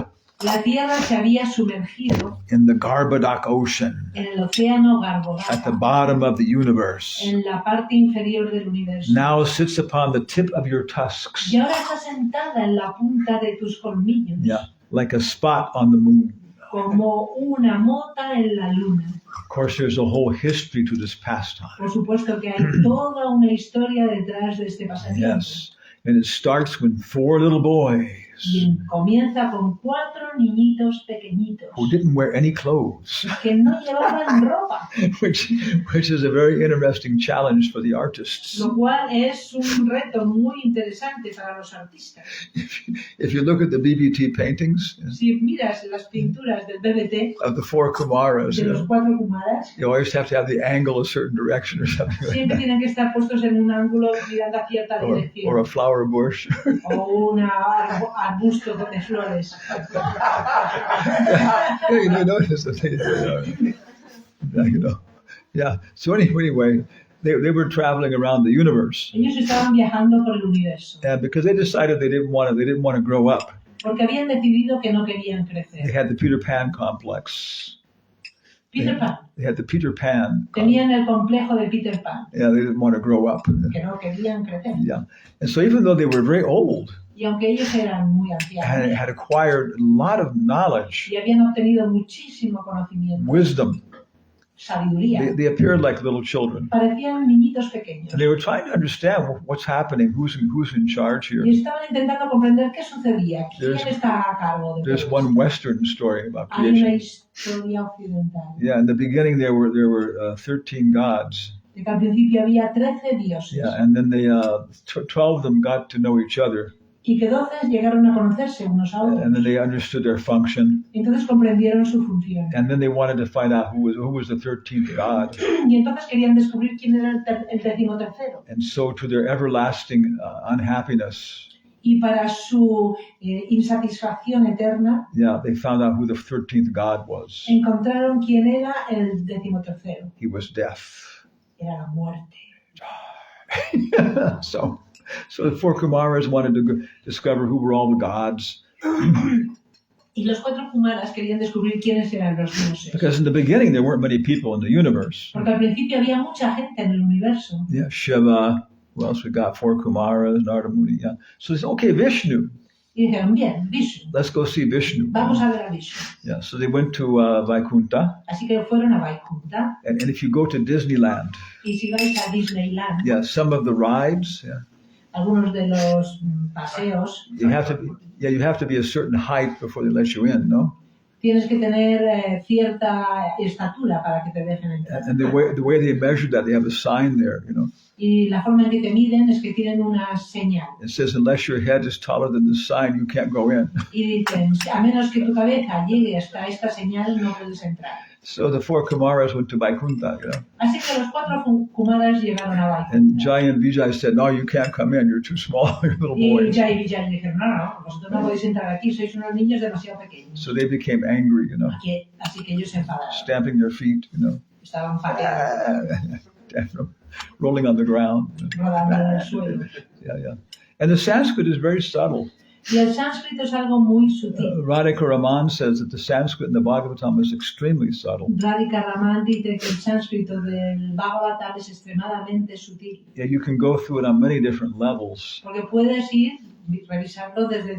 La tierra se había sumergido in the Garbodak Ocean en el océano at the Garbogata, bottom of the universe. en la parte inferior del universo. Now sits upon the tip of your tusks. Y ahora está sentada en la punta de tus colmillos, Yeah, like a spot on the moon. como una mota en la luna. Of course, there's a whole history to this pastime. Por supuesto que hay toda una historia detrás de este pasatiempo. Yes, and it starts when 4 little boys Y comienza con 4 niñitos pequeñitos who didn't wear any clothes, que no llevaban ropa, which is a very interesting challenge for the artists. lo cual es un reto muy interesante para los artistas. If you look at the BBT paintings Si miras las pinturas del BBT, of the 4 Kumaras, de los 4 Kumaras, you always have to have the angle a certain direction or something like siempre that. tienen que estar puestos en un ángulo mirando a cierta Or dirección. a flower bush. O un arbusto de flores. Yeah, you notice that yeah. So anyway, they were traveling around the universe, Ellos estaban viajando por el universo, and because they decided they didn't want to grow up, porque habían decidido que no querían they crecer. had the Peter Pan complex. Peter Pan. They had the Peter Pan. Tenían el complejo de Peter Pan, Yeah, they didn't want to grow up. que no querían crecer. Yeah, and so even though they were very old Y aunque ellos eran muy and ancianos had acquired a lot of knowledge, y habían obtenido muchísimo conocimiento, wisdom, sabiduría, they appeared like little children. parecían niñitos pequeños. And they were trying to understand what's happening, who's in charge here. Y estaban intentando comprender qué sucedía, quién There's- está a cargo de There's todo one esto. Western story about Hay una creation. historia occidental. Yeah, in the beginning there were 13 gods. De que al principio había 13 dioses Yeah, and then they 12 of them got to know each other, y que 12 llegaron a conocerse unos a otros. and then they understood their function, Entonces comprendieron su función. and then they wanted to find out who was the 13th god. Y entonces querían descubrir quién era el 13º. And so, to their everlasting unhappiness, Y para su insatisfacción eterna, yeah, they found out who the 13th god was. encontraron quién era el 13º. He was death. Era la muerte. So the 4 Kumaras wanted to discover who were all the gods. Y los 4 Kumaras querían descubrir quiénes eran los dioses. Because in the beginning there weren't many people in the universe. Porque al principio había mucha gente en el universo. Yeah, Shiva. Who else we got? 4 Kumaras, Narada Muni. Yeah. So they said, okay, Vishnu. Y dijeron, bien, Vishnu, Let's go see Vishnu. vamos a ver a Vishnu. Yeah. So they went to Vaikunta, Así que fueron a Vaikunta. and if you go to Disneyland, Y si vais a Disneyland, yeah, some of the rides, yeah, algunos de los paseos, you have to be a certain height before they let you in, no? tienes que tener cierta estatura para que te dejen entrar. And the way they measure that, they have a sign there, Y la forma en que te miden es que tienen una señal. It says, unless your head is taller than the sign, you can't go in. Y dicen, a menos que tu cabeza llegue hasta esta señal, no puedes entrar. So the 4 Kumaras went to Vaikunta, Así que los 4 Kumaras llegaron a and Vaikunta. Jai and Vijay said, no, you can't come in, you're too small, you're little Y boys. Jai y Vijay dijeron, no, vosotros no podéis entrar aquí, sois unos niños demasiado pequeños. So they became angry, Así que ellos se enfadaron. stamping their feet, Estaban pateando, rolling on the ground. rodando en el suelo. Yeah. And the Sanskrit is very subtle. Y el sánscrito es algo muy sutil. Radhika Raman says that the Sanskrit in the Bhagavatam is extremely subtle. Radhika Raman dice que el sánscrito del Bhagavatam es extremadamente sutil. Yeah, you can go through it on many different levels. Porque puedes ir revisarlo desde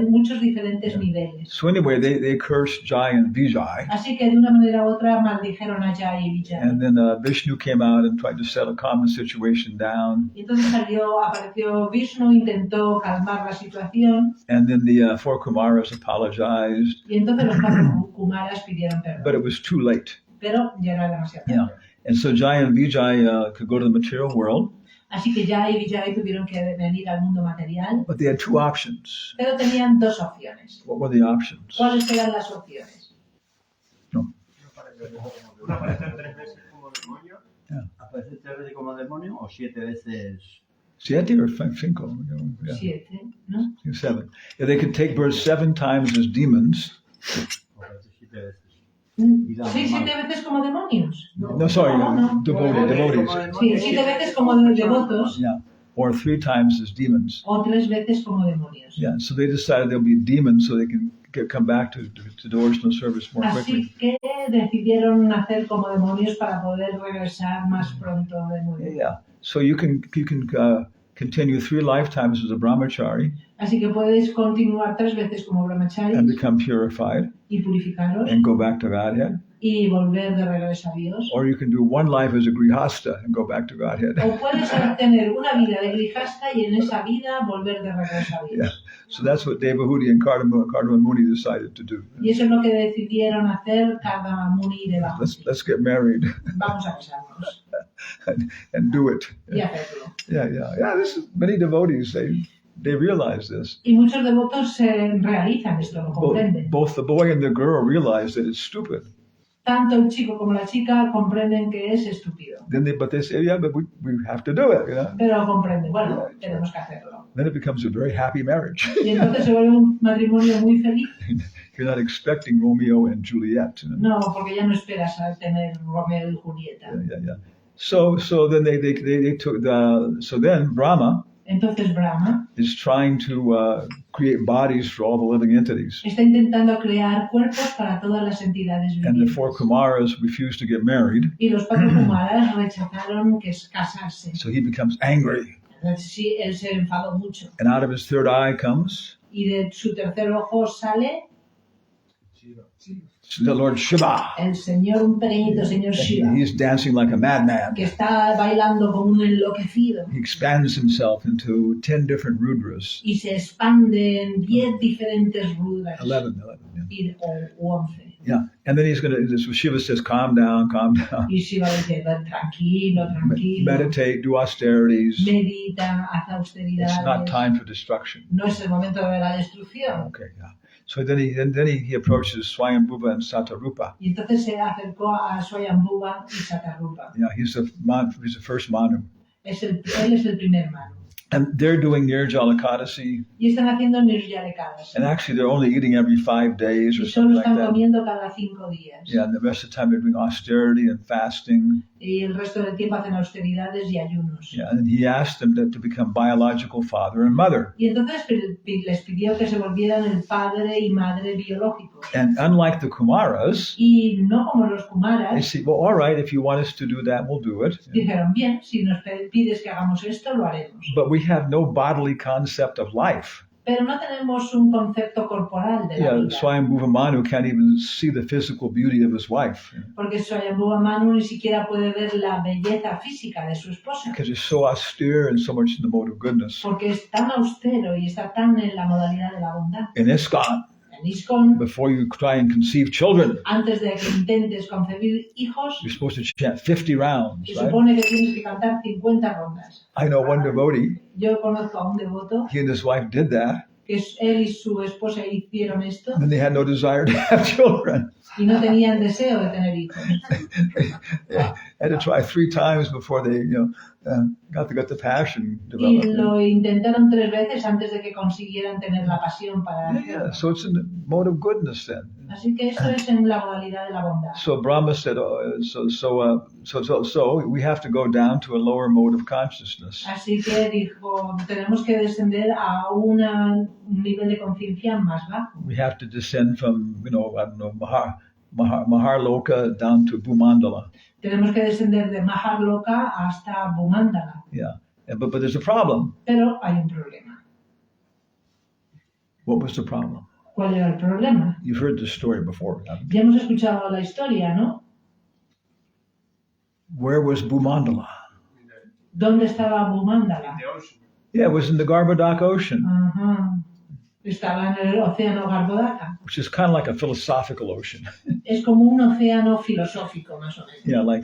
muchos diferentes niveles. So anyway, they cursed Jai and Vijay. Así que de una manera u otra maldijeron a Jai y Vijay. And then Vishnu came out and tried to settle calm the situation down. Y entonces apareció Vishnu, intentó calmar la situación. And then the 4 Kumaras apologized, Y entonces los 4 Kumaras pidieron perdón. but it was too late. Pero ya era demasiado Yeah. tarde. And so Jai and Vijay could go to the material world, Así que Jai y Vijay tuvieron que venir al mundo material. but they had 2 options. Pero tenían 2 opciones. What were the options? ¿Cuáles eran las opciones? No. Una aparece 3 veces como demonio. ¿Aparece 3 veces como demonio o 7 veces? 7 or 5? Yeah. 7, ¿no? 7. If they could take birth 7 times as demons. Aparece 7 veces. Sí, 7 veces como demonios. No, sorry, devotees. Sí, 7 veces como devotos. Yeah. Or 3 times as demons. O 3 veces como demonios. Yeah. So they decided they'll be demons so they can come back to devotional service more quickly. Así que decidieron nacer como demonios para poder regresar más pronto de nuevo. Yeah. So you can continue 3 lifetimes as a brahmachari. Así que podéis continuar 3 veces como brahmachari And become purified y purificaros and go back to Godhead. y volver de regreso a Dios. Or you can do 1 life as a grihasta and go back to Godhead. O puedes tener una vida de grihasta y en esa vida volver de regreso a Dios. Yeah. So that's what Devahudi and Kardama Muni decided to do. Y eso es lo que decidieron hacer Kardama Muni y Devahudi. Let's get married Vamos a casarnos and do it. y hacerlo. Yeah. This is, many devotees they realize this. Y muchos devotos realizan esto, lo comprenden. Both the boy and the girl realize that it's stupid. Tanto el chico como la chica comprenden que es estúpido. But they say, yeah, but we have to do it. Pero comprenden, bueno, tenemos que hacerlo. Then it becomes a very happy marriage. Y entonces se vuelve un matrimonio muy feliz. You're not expecting Romeo and Juliet. No, porque ya no esperas a tener Romeo y Julieta. Yeah. So then they took then Brahma Entonces Brahma is trying to create bodies for all the living entities. está intentando crear cuerpos para todas las entidades And the vivientes. 4 Kumaras refused to get married. Y los 4 Kumaras rechazaron que es casarse. So he becomes angry. Entonces sí, él se enfadó mucho. And out of his 3rd eye comes Y de su tercer ojo sale the Lord Shiva. el señor, un pequeñito señor Shiva, He's dancing like a madman. que está bailando como un enloquecido. He expands himself into 10 different Rudras. Y se expande en 10 diferentes rudas. 11. Yeah. O 11. Yeah. And then so Shiva says, calm down. Y Shiva dice, tranquilo. Meditate, do austerities. Medita, haz austeridades. It's not time for destruction. No es el momento de la destrucción. Okay, yeah. So then he approaches Swayambhuva and Satarupa. Y entonces se acercó a Swayambhuva y Satarupa. Yeah, he's the first Manu. Él es el primer Manu. And they're doing Nirjala Ekadasi. Y están haciendo Nirjala Ekadasi. And actually they're only eating every 5 days or Y solo something like están that. comiendo cada 5 días. Yeah, and the rest of the time they're doing austerity and fasting. Y el resto del tiempo hacen austeridades y ayunos. Yeah, and he asked them to become biological father and mother. Y entonces les pidió que se volvieran el padre y madre biológicos. And unlike the Kumaras, Y no como los they Kumaras, say, well, all right, if you want us to do that, we'll do it. dijeron, bien, si nos pides que hagamos esto, lo haremos. But we have no bodily concept of life. Pero no tenemos un concepto corporal de la Yeah, vida. Swayambhuva Manu can't even see the physical beauty of his wife Porque Swayambhuva Manu ni siquiera puede ver la belleza física de su esposa. because he's so austere and so much in the mode of goodness. Porque es tan austero y está tan en la modalidad de la bondad. In ISKCON, En ISKCON, before you try and conceive children, antes de que intentes concebir hijos, you're supposed to chant 50 rounds, se right? supone que tienes que cantar 50 rondas. I know one devotee, Yo conozco a un devoto he and his wife did that, que él y su esposa hicieron esto and they had no desire to have children. y no tenían deseo de tener hijos. Yeah, had to try 3 times before they, got the passion Y developed. lo intentaron 3 veces antes de que consiguieran tener la pasión para Yeah, so it's in the mode of goodness then. Así que esto es en la modalidad de la bondad. So Brahma said, so we have to go down to a lower mode of consciousness. Así que dijo, tenemos que descender a un nivel de conciencia más bajo. We have to descend from, Maharloka down to Bhumandala. Tenemos que descender de Maharloka hasta Bhumandala. Yeah, but there's a problem. Pero hay un problema. What was the problem? ¿Cuál era el problema? You've heard this story before, haven't you? Ya hemos escuchado la historia, ¿no? Where was Bhumandala? ¿Dónde estaba Bhumandala? The ocean. Yeah, it was in the Garbhodak Ocean, Ajá. Estaba en el océano Garbhodaka. which is kind of like a philosophical ocean. Es como un océano filosófico, más o menos. Yeah, like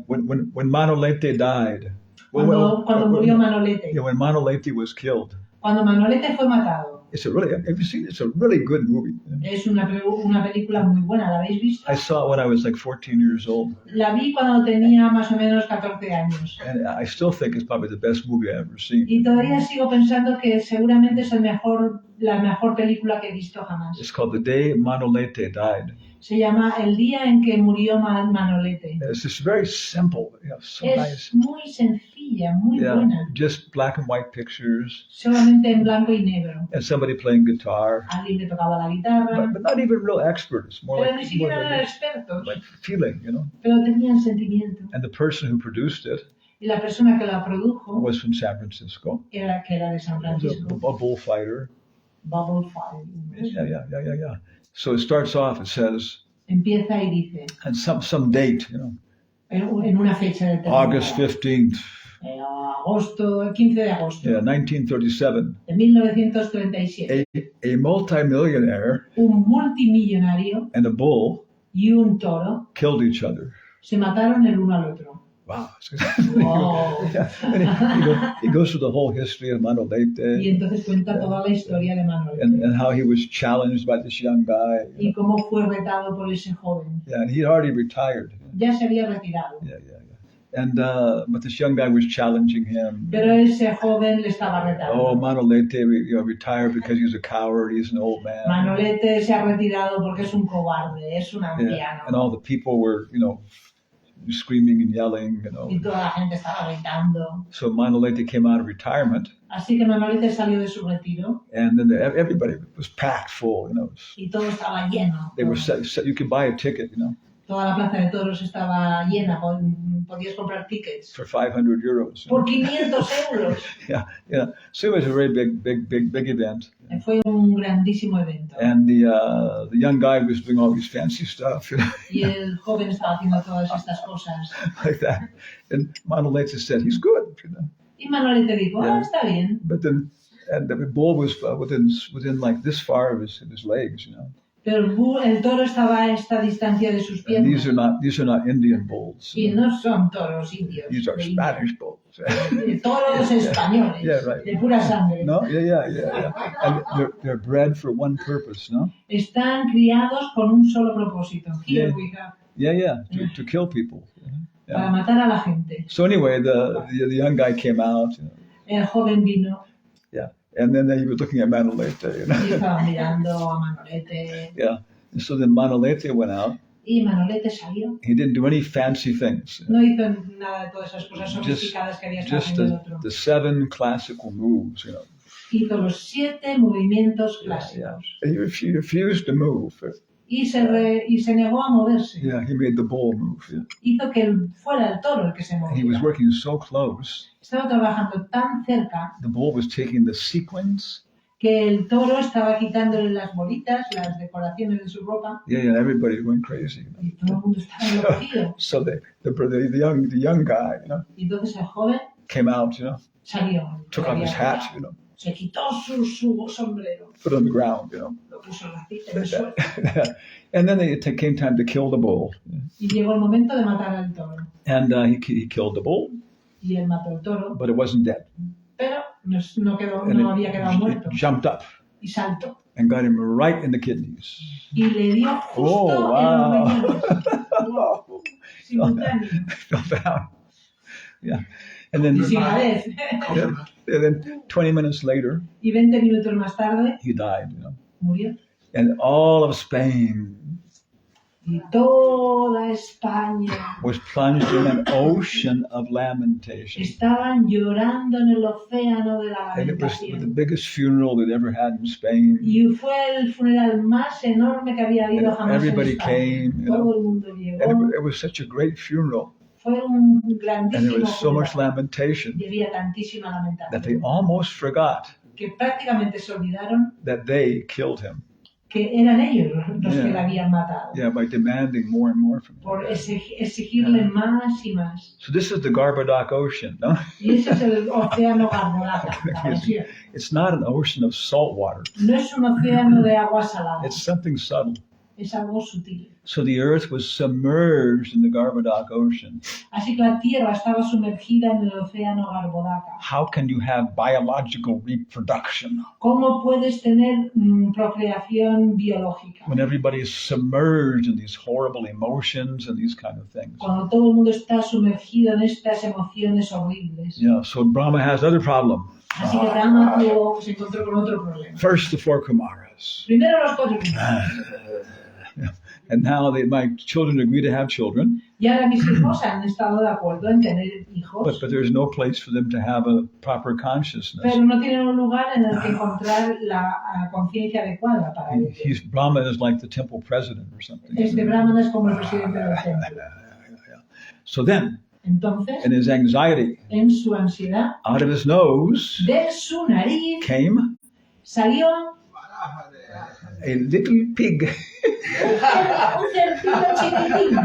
when Manolete died. Cuando murió Manolete. Yeah, when Manolete was killed. Cuando Manolete fue matado, It's a really, have you seen it? It's a really good movie. es una película muy buena, ¿la habéis visto? I saw it when I was like 14 years old. La vi cuando tenía más o menos 14 años. And I still think it's probably the best movie I've ever seen. Y todavía sigo pensando que seguramente es la mejor película que he visto jamás. It's called The Day Manolete Died. Se llama El día en que murió Manolete. It's just very simple, so Es nice. muy sencilla, muy buena. Just black and white pictures Solamente en blanco y negro. and somebody playing guitar, Alguien que tocaba la guitarra, but not even real experts. More pero ni like, siquiera eran expertos, like feeling, pero tenían sentimiento. And the person who produced it Y la persona que la produjo was from San Francisco. era de San He was Francisco. a bullfighter. Bubble Fire. Yeah. So it starts off, it says, Empieza y dice, and some date, en una fecha determinada. August 15th, El 15 de agosto 1937. de 1937. A multimillionaire Un multimillonario and a bull y un toro killed each other. se mataron el uno al otro. Wow. Wow. Yeah. And he goes through the whole history of Y Manolete entonces cuenta toda la historia de Manuel and how he was challenged by this young guy. y cómo fue retado por ese joven. Yeah, and he'd already retired. Ya se había retirado, Yeah. And but this young guy was challenging him. pero ese joven le estaba Oh, retando. Manolete, retired because he's a coward. He's an old man. Manolete se ha retirado porque es un cobarde, es un Yeah. anciano. And all the people were, screaming and yelling, Y toda la gente estaba gritando. So Manolete came out of retirement, Así que Manolete salió de su retiro and then everybody was packed full. y todo estaba lleno. They were set. You could buy a ticket, Toda la plaza de toros estaba llena, podías comprar tickets for 500 euros. por 500 euros. Yeah. So it was a very big event. Fue un grandísimo evento. And the young guy was doing all these fancy stuff, Y el joven estaba haciendo todas estas cosas. like that. And Manolete said, "He's good," Y Manolete dijo, está bien. But then, and the bull was within like this far of his legs, Pero el toro estaba a esta distancia de sus And piernas. these are not Indian bulls. Y no son toros indios. These are de India. Spanish bulls. Toros españoles, Yeah, right. de pura sangre. No, yeah. And they're bred for one purpose, no? Están criados con un solo propósito. Here Yeah. we have, Yeah, to kill people. para Yeah. matar a la gente. So anyway, the young guy came out, El joven vino and then he was looking at Manolete, y estaba mirando a Manolete. Yeah. And so then Manolete went out. Y Manolete salió. He didn't do any fancy things. No hizo nada de todas esas cosas Just, sofisticadas que había estado just haciendo el otro. the 7 classical moves, Hizo los 7 movimientos Yeah. clásicos. He refused to move. Y se negó a moverse. Yeah, he made the bull move. Yeah. Hizo que fuera el toro el que se He was movía. working so close. Estaba trabajando tan cerca The bull was taking the sequins. que el toro estaba quitándole las bolitas, las decoraciones de su ropa, Yeah, everybody went crazy. y todo el mundo estaba enloquecido. So the young guy, Y entonces el joven came out, salió. took off his hat, Se quitó su sombrero, put it on the ground, lo puso en la cita en el suelo. and then it came time to kill the bull, Y llegó el momento de matar al toro. and he killed the bull, Y él mató al toro, but it wasn't dead. pero And no había quedado muerto. it jumped up Y saltó. and got him right in the kidneys. Y le dio justo en wow. los riñones. Simultáneo. Fell down. Yeah. And then, Y sin la vez. and then 20 minutes later, Y 20 minutos más tarde he died, murió. And all of Spain Y toda España was plunged in an ocean of lamentation. estaban llorando en el océano de la And it was the lamentación. biggest funeral they'd ever had in Spain. Y fue el funeral más enorme que había habido And jamás en everybody España. came, Todo el mundo And llegó. it was such a great funeral. Fue un And there grandísimo was so much funeral. lamentation Y había tantísima that they lamentación almost forgot que prácticamente se olvidaron that they killed him. que eran ellos los que Yeah. la habían matado. Yeah, by demanding more and more from Por him. exigirle más y más. So this is the Garbadoc Ocean, no? Y ese es el océano Garbolaca, la versión. It's not an ocean of salt water. No es un océano de agua salada, It's something subtle. es algo sutil. So the earth was submerged in the Garbhodak ocean. Así que la Tierra estaba sumergida en el océano Garbhodaka. How can you have biological reproduction ¿Cómo puedes tener procreación biológica? when everybody is submerged in these horrible emotions and these kind of things? Cuando todo el mundo está sumergido en estas emociones horribles. Yeah, so Brahma has another problem. Así que Brahma se encontró con otro problema. First, the 4 Kumaras. Primero los 4 Kumaras. And now my children agree to have children, Y ahora mis hijos han estado de acuerdo en tener hijos, but there's no place for them to have a proper consciousness. pero no tienen un lugar en el que encontrar la conciencia adecuada para ellos. Brahma is like the temple president or something. Este Brahman es como el presidente del templo. So then, Entonces, in his anxiety, en su ansiedad, out of his nose de su nariz came salió a little pig. un cercito chiquitín,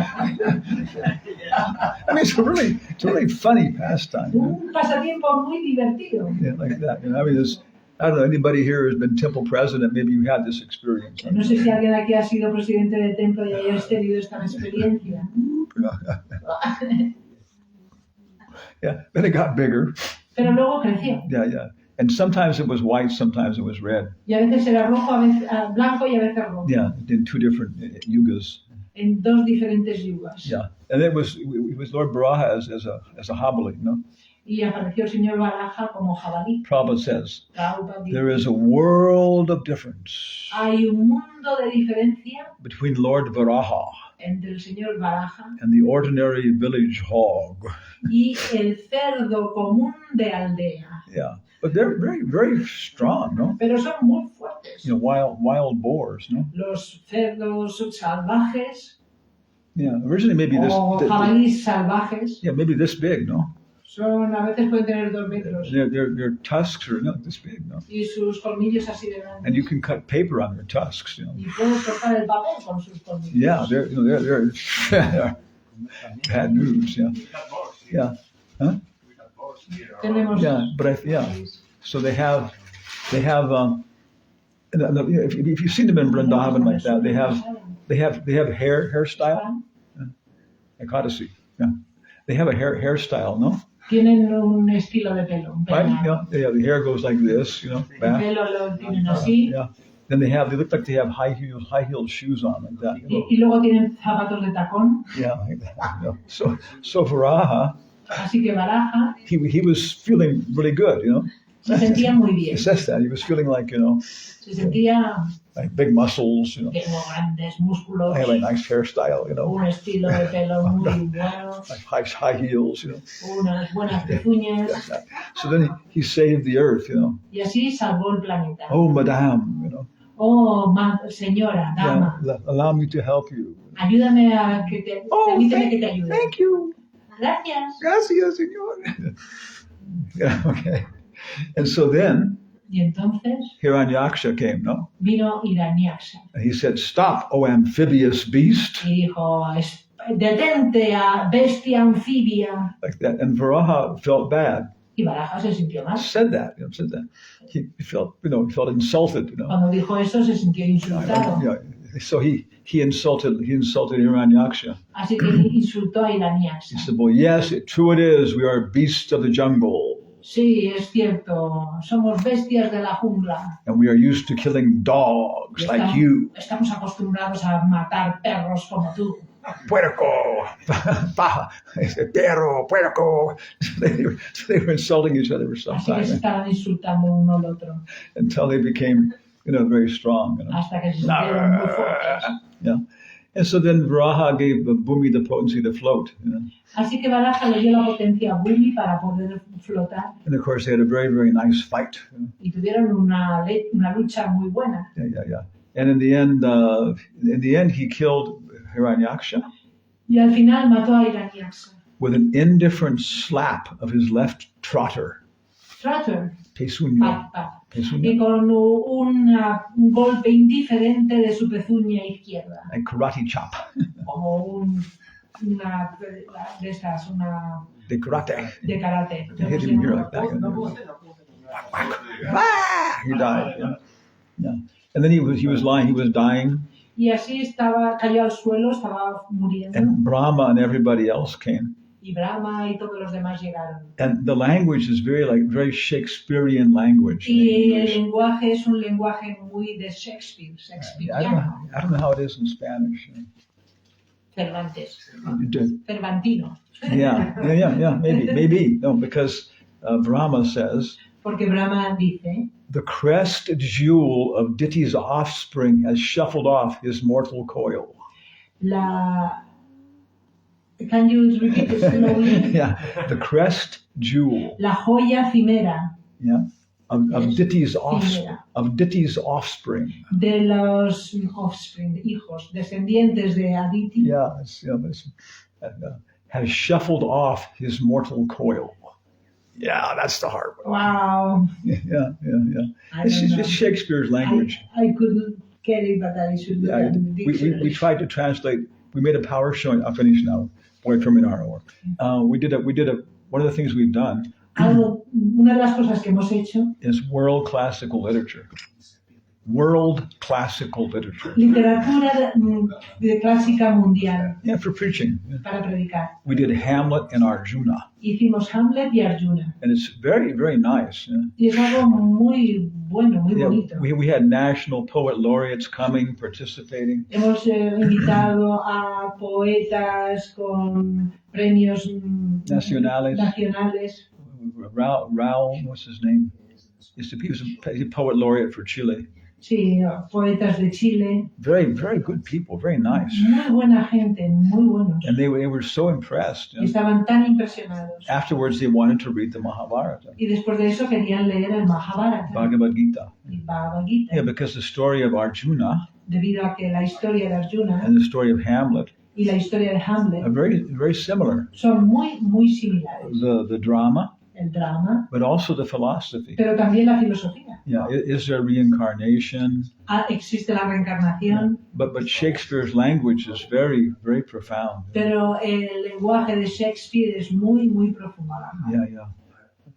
I mean, it's a really funny pastime. un pasatiempo muy divertido. Yeah, like that. I mean, I don't know, anybody here has been temple president, maybe you had this experience. No sé si alguien aquí ha sido presidente de templo y haya tenido esta experiencia. Yeah, then it got bigger. Pero luego creció. Yeah. And sometimes it was white, sometimes it was red. Y a veces era rojo, a veces blanco y a veces rojo. Yeah, in 2 different yugas. En 2 diferentes yugas. Yeah, and it was Lord Baraha as a habali, no? Y apareció el señor Baraja como jabalí. Prabhupada says, Prabhupada dijo, there is a world of difference hay un mundo de diferencia between Lord Varaha entre el señor Baraja and the ordinary village hog. y el cerdo común de aldea. Yeah, but they're very, very strong, no? Pero son muy fuertes. You know, wild boars, no? Los cerdos salvajes Yeah, originally maybe o jabalíes salvajes yeah, maybe this big, no? son, a veces pueden tener 2 metros Their tusks are not this big, no? y sus colmillos así de And you grandes. can cut paper on their tusks, you know. Y puedes cortar el papel con sus colmillos. Yeah, they're bad news. Yeah. Tenemos So they have. If you've seen them in Vrindavan like that, they have hairstyle. Ekadasi. Yeah, they have a hairstyle, no? Tienen un estilo de pelo. Un Right? peinado. Yeah. The hair goes like this, you know, El back. pelo lo tienen así. Yeah. Then they look like they have high heeled shoes on like that. You know? Y luego tienen zapatos de tacón. Yeah, like that. You know? So Varaha, Así que Baraja he was feeling really good, you know. se sentía muy He bien. says that he was feeling like, you know, Se sentía like big muscles, you know. tengo grandes músculos, I have a nice hairstyle, you know, un estilo de pelo muy bueno, like high heels, you know. unas buenas pezuñas. So then he saved the earth, you know. Y así salvó el planeta. Oh, madame, you know. Oh, señora, dama, Allow me to help you. ayúdame a que te, permíteme que te ayude. Thank you. Gracias. Gracias, señor. Yeah, okay. And so then Y entonces Hiranyaksha came, no? vino Hiranyaksha And he said, "Stop, O amphibious beast." y dijo, detente a bestia anfibia. Like that. And Varaha felt bad. Y Baraja se sintió mal. Said that. He felt, insulted, you know. Cuando dijo eso se sintió insultado. Yeah. So he insulted Hiranyaksha. Así que insultó a He Hiranyaksha. said, "Well, yes, true it is. We are beasts of the jungle, Sí, es cierto, somos bestias de la jungla. and we are used to killing dogs like you. Estamos acostumbrados a matar perros como tú. Puerco, paja, perro, puerco." They were insulting each other for some Así que se time estaban insultando uno al otro until they became, very strong. hasta que se sintieron muy fuertes. Yeah. And so then Varaha gave Bhumi the potency to float. Así que Baraja le dio la potencia a Bhumi para poder flotar And of course, they had a very, very nice fight. y tuvieron una lucha muy buena. Yeah. And in the end, he killed Hiranyaksha Y al final mató a Hiranyaksha. with an indifferent slap of his left trotter, Trotter, Pesunya. y con un golpe indiferente de su pezuña izquierda, A karate chop. como una de estas, una De karate. de karate. They hit him here like that. He died. Yeah. And then he was lying. He was dying. Y así cayó al suelo, estaba muriendo. And Brahma and everybody else came. Y Brahma y todos los demás llegaron. And the language is very Shakespearean language. Y el lenguaje es un lenguaje muy de Shakespeare, I don't know how it is in Spanish. Cervantes, You do. Cervantino. Yeah, maybe. No, because Brahma says, Porque Brahma dice, the crest jewel of Ditti's offspring has shuffled off his mortal coil. Can you repeat it slowly? Yeah, the crest jewel. La joya cimera. Yeah, of Yes. Ditti's Cimera. offspring. De los offspring, hijos, descendientes de Aditi. Yeah, has shuffled off his mortal coil. Yeah, that's the hard one. Wow. Yeah. I It's don't know. Shakespeare's language. I couldn't get it, but I should look at the dictionary. We tried to translate. We made a power showing. I'll finish now. Voy a terminar ahora. We did a. One of the things we've done Una de las cosas que hemos hecho, is world classical literature. World classical literature. literatura de clásica mundial Yeah, for preaching. para predicar. We did Hamlet and Arjuna, Hicimos Hamlet y Arjuna. and it's very nice. Yeah. Y es algo muy bueno, muy Yeah, bonito. we had national poet laureates coming, participating. Hemos invitado a poetas con premios Nacionales. Raul, what's his name? He was a poet laureate for Chile. Sí, poetas de Chile. Very good people, very nice. Muy buena gente, muy buenos. And they were so impressed. Y estaban tan impresionados. Afterwards, they wanted to read the Mahabharata, Y después de eso querían leer el Mahabharata Bhagavad Gita. y Bhagavad Gita. Yeah, because the story of Arjuna Debido a que la historia de Arjuna and the story of Hamlet y la historia de Hamlet are very similar. son muy similares. The drama, El drama, but also the philosophy. pero también la filosofía. Yeah, is there reincarnation? Existe la reencarnación, But Shakespeare's language is very profound. pero el lenguaje de Shakespeare es muy profundo. Yeah.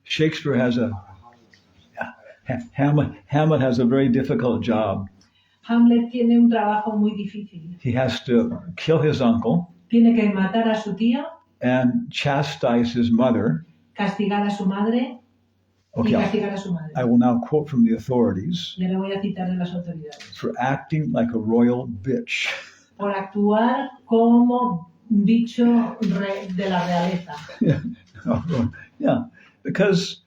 Shakespeare has Hamlet has a very difficult job. Hamlet tiene un trabajo muy difícil. He has to kill his uncle Tiene que matar a su tío, and chastise his mother. castigar a su madre y Okay, castigar a su madre. I will now quote from the authorities Y ahora voy a citar de las autoridades. for acting like a royal bitch. Por actuar como un bicho de la realeza. Yeah, because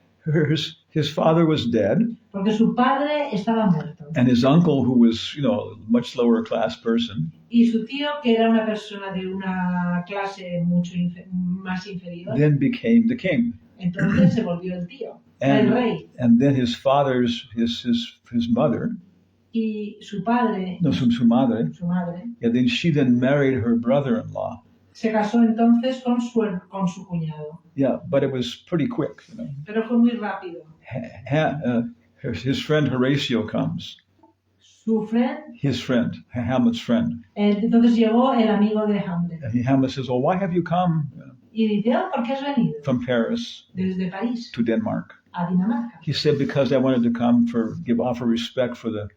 his father was dead, Porque su padre estaba muerto. and his uncle, who was a much lower class person, Y su tío, que era una persona de una clase mucho más inferior, then became the king. entonces se volvió el tío, el rey. And then his father's his mother, Y su padre, su madre, su madre, then she married her brother-in-law. se casó entonces con su cuñado. Yeah, but it was pretty quick. Pero fue muy rápido. His friend Horatio comes. His friend, Hamlet's friend. Entonces llegó el amigo de Hamlet. Hamlet says, "Well, why have you come Y dice, ¿por qué has venido? from Paris Desde París to Denmark?" a Dinamarca. He said, "Because I wanted to come offer respect for the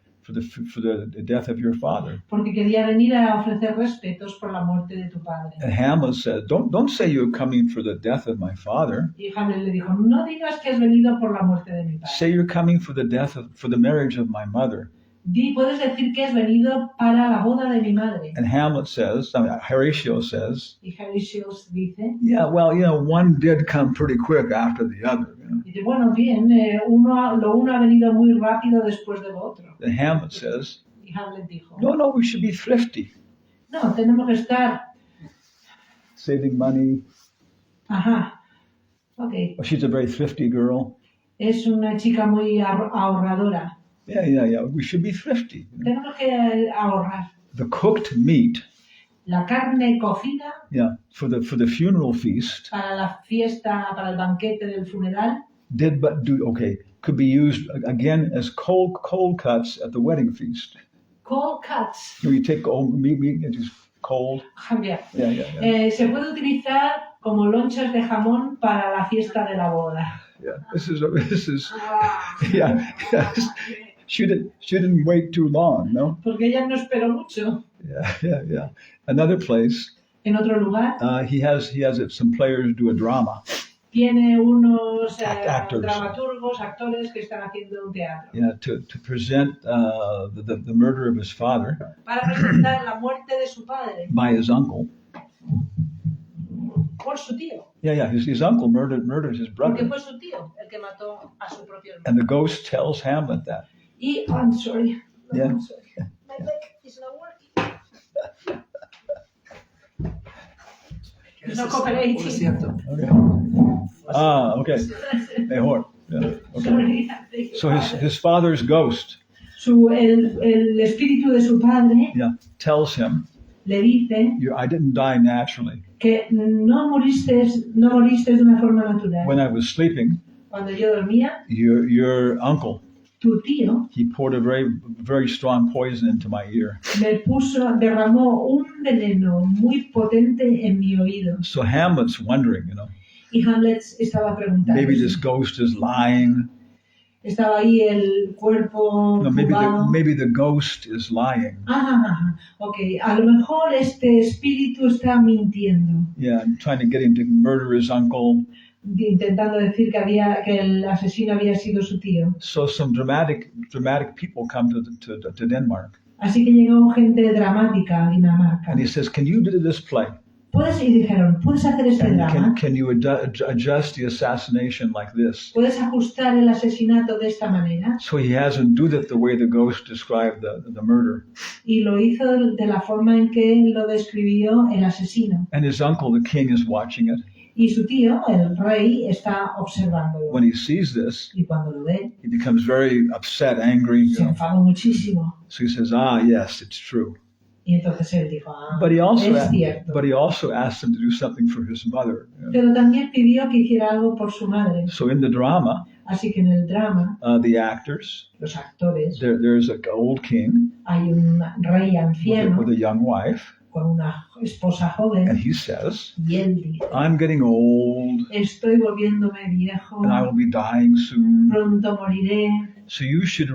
death of your father." Porque quería venir a ofrecer respetos por la muerte de tu padre. And Hamlet said, "Don't say you're coming for the death of my father. Y Hamlet le dijo, no digas que has venido por la muerte de mi padre. Say you're coming for the marriage of my mother." Puedes decir que has venido para la boda de mi madre. And Hamlet says, Horatio says, Y Horatio dice, "Yeah, well, one did come pretty quick after the other." dice, bueno, bien, lo uno ha venido muy rápido después de lo otro. And Hamlet says, Y Hamlet dijo, No, we should be thrifty, no, tenemos que estar, saving money. ajá, ok, Well, she's a very thrifty girl. es una chica muy ahorradora. Yeah. We should be thrifty. Tenemos que ahorrar. The cooked meat, La carne cocida for the funeral feast para la fiesta, para el banquete del funeral, could be used again as cold cuts at the wedding feast. cold cuts. You take old meat and just cold. Bien. Yeah. Se puede utilizar como lonchas de jamón para la fiesta de la boda. Yeah, this is yeah. She didn't wait too long, no? porque ella no esperó mucho. Yeah. Another place, En otro lugar, he has some players do a drama. tiene unos Actors. dramaturgos, actores que están haciendo un teatro. Yeah, to present the murder of his father Para presentar la muerte de su padre by his uncle. por su tío. Yeah. His uncle murdered his Porque brother. fue su tío el que mató a su propio hermano. And the ghost tells Hamlet that. Y, I'm sorry. Yeah. I'm sorry. My leg is not working. It's not cooperating. Okay. Mejor. Yeah. Okay. Sorry. So his father's ghost, El espíritu de su padre tells him, le dice I didn't die naturally. que no moriste de una forma natural. When I was sleeping, Cuando yo dormía, your uncle, tu tío he poured a very, very strong poison into my ear. derramó un veneno muy potente en mi oído. So Hamlet's wondering, Y Hamlet estaba preguntando. maybe this ghost is lying. Estaba ahí el cuerpo No, fugado. maybe the ghost is lying. Ok, a lo mejor este espíritu está mintiendo. Yeah, I'm trying to get him to murder his uncle. Intentando decir que el asesino había sido su tío. So some dramatic people come to Denmark. Así que llegó gente dramática a Dinamarca. And he says, can you do this play? Y dijeron, ¿puedes hacer este drama? Can you adjust the assassination like this? ¿Puedes ajustar el asesinato de esta manera? So he has him do it the way the ghost described the murder. Y lo hizo de la forma en que lo describió el asesino. And his uncle, the king, is watching it. Y su tío, el rey, está observándolo. When he sees this, Y cuando lo ve, he becomes very upset, angry. se enfadó muchísimo. So he says, yes, it's true. Y entonces él dijo, But he es cierto. also asked him to do something for his mother. Pero también pidió que hiciera algo por su madre. So in the drama, Así que en el drama, the actors, los actores, there's an old king hay un rey anciano with a young wife, con una esposa joven, and he says, y él dice, I'm getting old, estoy volviéndome viejo, and I will be dying soon. pronto moriré, So you should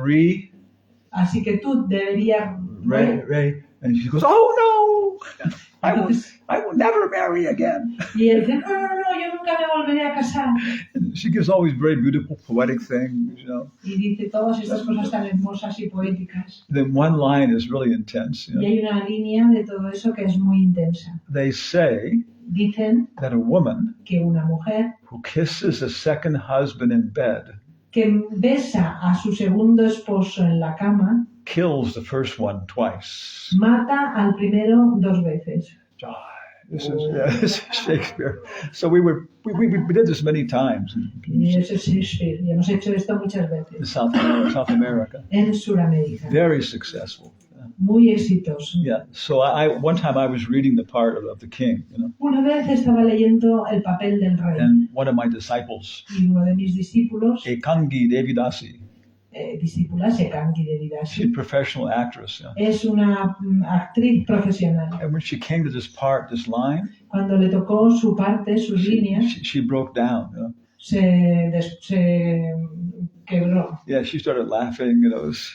así que tú deberías... Ray. And she goes, oh no, I will never marry again. Y él dice, no, yo nunca me volveré a casar. And she gives all these very beautiful poetic things, Y dice todas estas cosas tan hermosas y poéticas. Then one line is really intense. Y hay una línea de todo eso que es muy intensa. They say Dicen that a woman que una mujer who kisses a second husband in bed que besa a su segundo esposo en la cama kills the first one twice. mata al primero 2 veces. This is Shakespeare. So we did this many times Y eso es Shakespeare. Y hemos hecho esto muchas in veces. South America. En Sudamérica. Very successful. Muy exitoso. Yeah. So one time I was reading the part of the king, Una vez estaba leyendo el papel del rey. and one of my disciples, Y uno de mis discípulos, Ekangi Devidasi, discípulas, Ekangi Devidasi, she's a professional actress. es una actriz profesional. And when she came to this line, Cuando le tocó su parte, sus líneas, she broke down. se quebró. Yeah, she started laughing,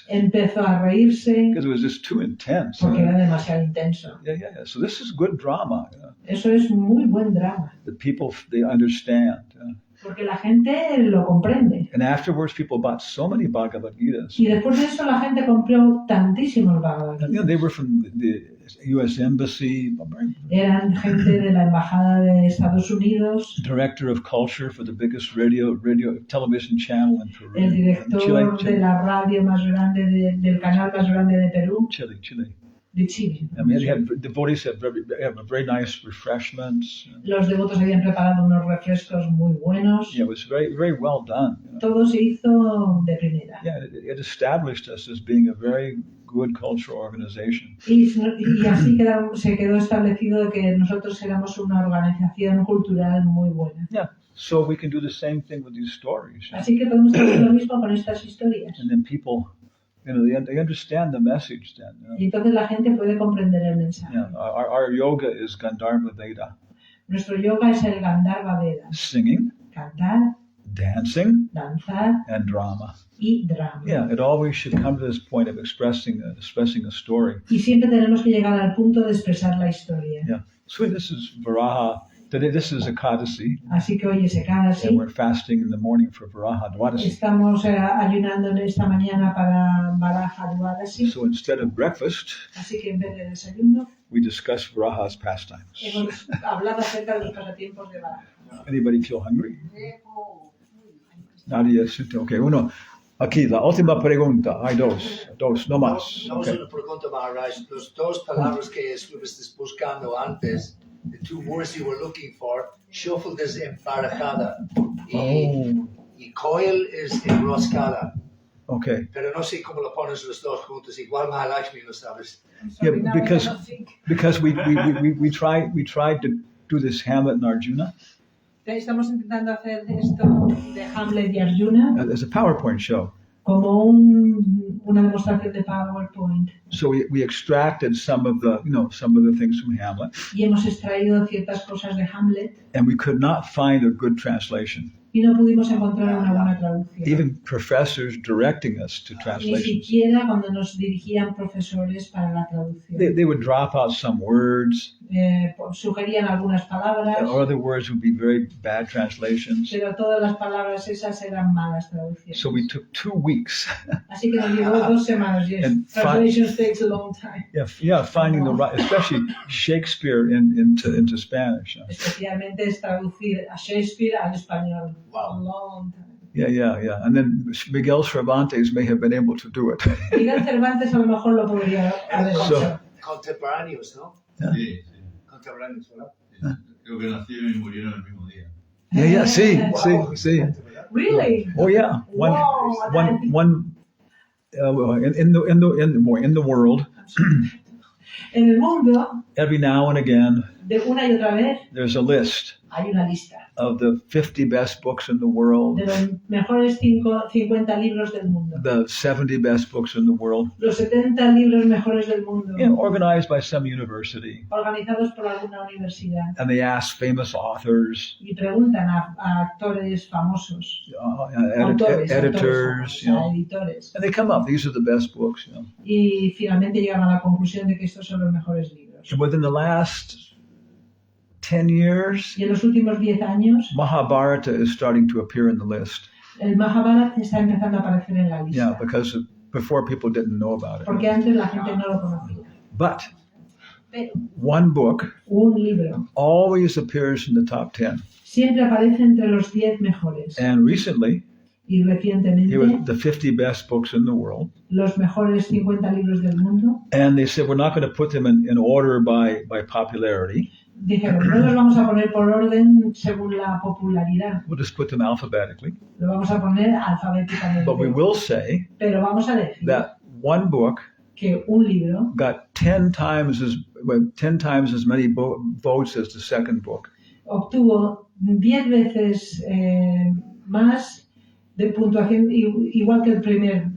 Empezó a reírse because it was just too intense. porque era demasiado intenso. Yeah. So this is good drama. Eso es muy buen drama, That people, they understand. porque la gente lo comprende. And afterwards, people bought so many Bhagavad Gitas. Y después de eso la gente compró tantísimos Bhagavad And, Gita. they were from the U.S. Embassy, Eran gente de la Embajada de Estados Unidos, director of culture for the biggest radio television channel in Peru. el director de la radio más grande, del canal más grande de Perú, Chile. de Chile. I mean, devotees have very nice refreshments. Los devotos habían preparado unos refrescos muy buenos. Yeah, it was very, very well done. Todo se hizo de primera. Yeah, it established us as being a very good cultural organization. Y así se quedó establecido de que nosotros éramos una organización cultural muy buena. Yeah, so we can do the same thing with these stories. Así que podemos hacer lo mismo con estas historias. And then people, they understand the message then. Y entonces la gente puede comprender el mensaje. Yeah, our yoga is Gandharva Veda. Nuestro yoga es el Gandharva Veda. Singing, Cantar, dancing danza and drama. y drama. Yeah, it always should come to this point of expressing a story. Y siempre tenemos que llegar al punto de expresar la historia. Yeah. So this is Varaha. Today this is Ekadasi, Así que hoy es and Ekadasi. we're fasting in the morning for Varaha Dwadasi. Estamos ayunando en esta mañana para Varaha Dwadasi. So instead of breakfast, Así que en vez de desayuno, we discuss Varaha's pastimes. hemos hablado acerca de los pasatiempos de Varaha. Anybody feel hungry? Nadie siente. Okay, uno. Aquí, la última pregunta. Hay dos, no más. Vamos a Okay. una pregunta, Maharaj. Los dos palabras que estuviste buscando antes, the two words you were looking for, shuffled is emparejada. Y coil es enroscada. Okay. Pero no sé cómo lo pones los dos juntos. Igual Maharashmi lo sabes. Yeah, because we tried to do this Hamlet and Arjuna Estamos intentando hacer esto de Hamlet y Arjuna as a PowerPoint show. como una demostración de PowerPoint. So we extracted some of the things from Hamlet, Y hemos extraído ciertas cosas de Hamlet and we could not find a good translation. y no pudimos encontrar una buena traducción. Even professors directing us to Ni translations, siquiera cuando nos dirigían profesores para la traducción. they would drop out some words, Sugerían algunas palabras, or other words would be very bad translations. pero todas las palabras esas eran malas traducciones. So we took 2 weeks. Así que nos llevó 2 semanas. Yes. And Translations takes a long time. Yeah, finding the right, especially Shakespeare into Spanish. Especialmente es traducir a Shakespeare al español. Wow. A long time. Yeah. And then Miguel Cervantes may have been able to do it. Miguel Cervantes a lo mejor lo podría haber hecho. Contemporáneos, ¿no? Sí, sí. Contemporáneos, ¿verdad? Creo que nacieron y murieron el mismo día. Yeah, see. Really? Oh yeah, one. In the world, En el mundo, every now and again, de una y otra vez, there's a list hay una lista of the 50 best books in the world, de los mejores 50 libros del mundo. the 70 best books in the world, Los 70 libros mejores del mundo, organized by some university. organizados por alguna universidad. And they ask famous authors, Y preguntan a actores famosos, autores, editors, a editores. and they come up. These are the best books. Y finalmente llegan a la conclusión de que estos son los mejores libros. And within the last 10 years, Y en los últimos 10 años, Mahabharata is starting to appear in the list. el Mahabharata está empezando a aparecer en la lista. Yeah, because before people didn't know about it. Porque antes la gente no lo conocía. But Pero one book un libro always appears in the top 10. siempre aparece entre los 10 mejores. And recently, Y recientemente, it was the 50 best books in the world. los mejores 50 libros del mundo, And they said, we're not going to put them in order by popularity. dijeron, no los vamos a poner por orden según la popularidad, We'll just put them alphabetically. lo vamos a poner alfabéticamente. But we will say Pero vamos a decir that one book que un libro got 10 times as many votes as the second book. obtuvo 10 veces más de puntuación igual que el primero.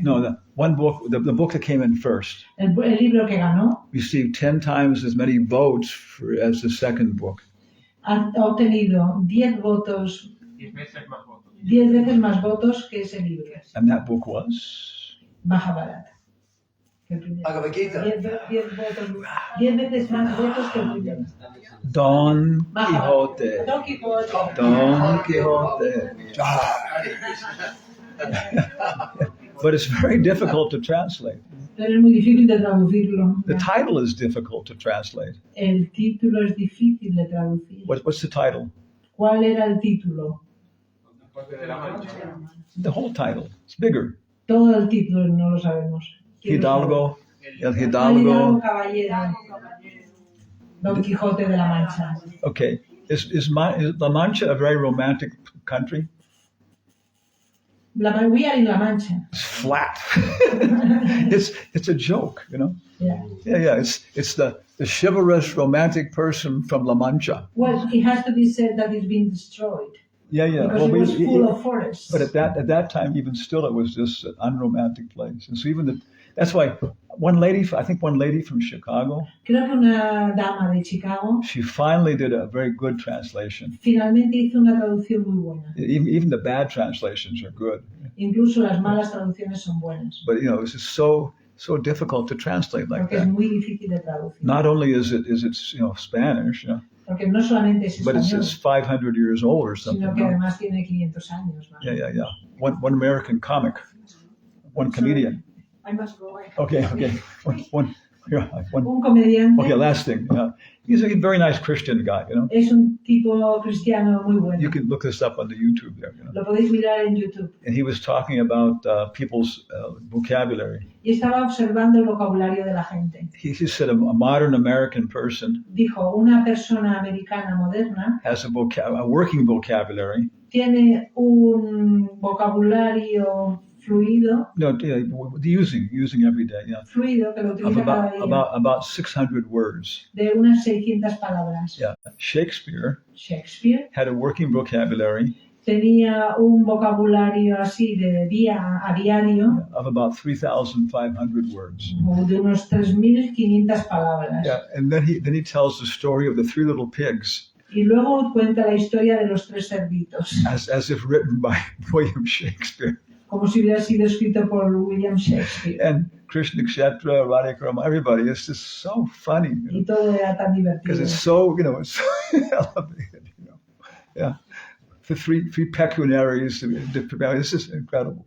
No, the book that came in first El libro que ganó received 10 times as many votes as the second book. ha obtenido 10 votos, 10 veces más votos que ese libro. And that book was? Mahabharata. Que el primero. Bhagavad Gita. 10 veces más votos que el primero. Don Quixote. Don Quijote. Don Quixote. But it's very difficult to translate. Pero es muy difícil de traducirlo. The title is difficult to translate. El título es difícil de traducir. What's the title? ¿Cuál era el título? The whole title. It's bigger. Todo el título no lo sabemos. Hidalgo. El Hidalgo Hidalgo. Caballero. Don Quijote de la Mancha. Okay. Is La Mancha a very romantic country? We are in La Mancha. It's flat. it's a joke, you know. Yeah. Yeah. It's the chivalrous romantic person from La Mancha. Well, it has to be said that it's been destroyed Yeah. because Well, it was full of forests. but at that time, even still, it was just an unromantic place. And so even That's why one lady from Chicago, Creo que una dama de Chicago she finally did a very good translation. finalmente hizo una traducción muy buena. Even the bad translations are good. Incluso las malas traducciones son buenas. But it's just so difficult to translate like Porque es that. muy difícil de traducir. Not only is it Spanish, Porque no solamente es but español, it's 500 years old or sino something. que además tiene 500 años. ¿No? Yeah. One American comic, one comedian. I must go. Okay. One. Un comediante Okay, last thing. He's a very nice Christian guy. es un tipo cristiano muy bueno. You can look this up on the YouTube there. Lo podéis mirar en YouTube. And he was talking about people's vocabulary. Y estaba observando el vocabulario de la gente. He said a modern American person Dijo, una persona americana moderna has a working vocabulary. tiene un vocabulario fluido, Using every day. fluido que lo Of utiliza cada día, about 600 words. de unas 600 palabras. Yeah. Shakespeare Shakespeare had a working vocabulary tenía un vocabulario así de día a diario of about 3,500 words. de unos 3.500 palabras. Yeah, and then he tells the story of the three little pigs Y luego cuenta la historia de los 3 cerditos, as if written by William Shakespeare. como si hubiera sido escrito por William Shakespeare. And Krishna Kshetra, Radhikrama, everybody. It's just so funny. Y todo era tan Because divertido. it's so, it's so elevated, Yeah. The three pecuniaries, this is incredible.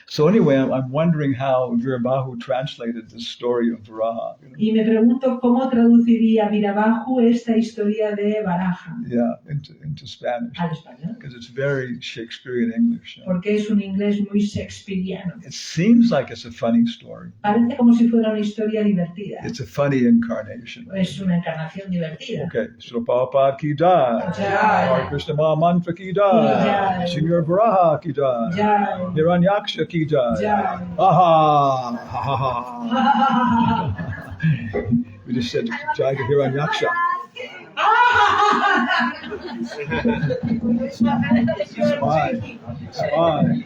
So anyway, I'm wondering how Virabahu translated the story of Varaha. Y me pregunto cómo traduciría Virabahu esta historia de Varaha Yeah, into Spanish. al español, Because it's very Shakespearean English. porque es un inglés muy shakespeariano. It seems like it's a funny story. Parece como si fuera una historia divertida. It's a funny incarnation. Es una encarnación divertida. Okay, so Prabhupada ki jai. Jai. Hare Krishna Mahamantra ki jai. Jai. Senior Varaha ki jai. Jai. Hiranyaksha ki jai. Jai. Aha! Ha ha. We just said jai to Hiranyaksha. It's fine.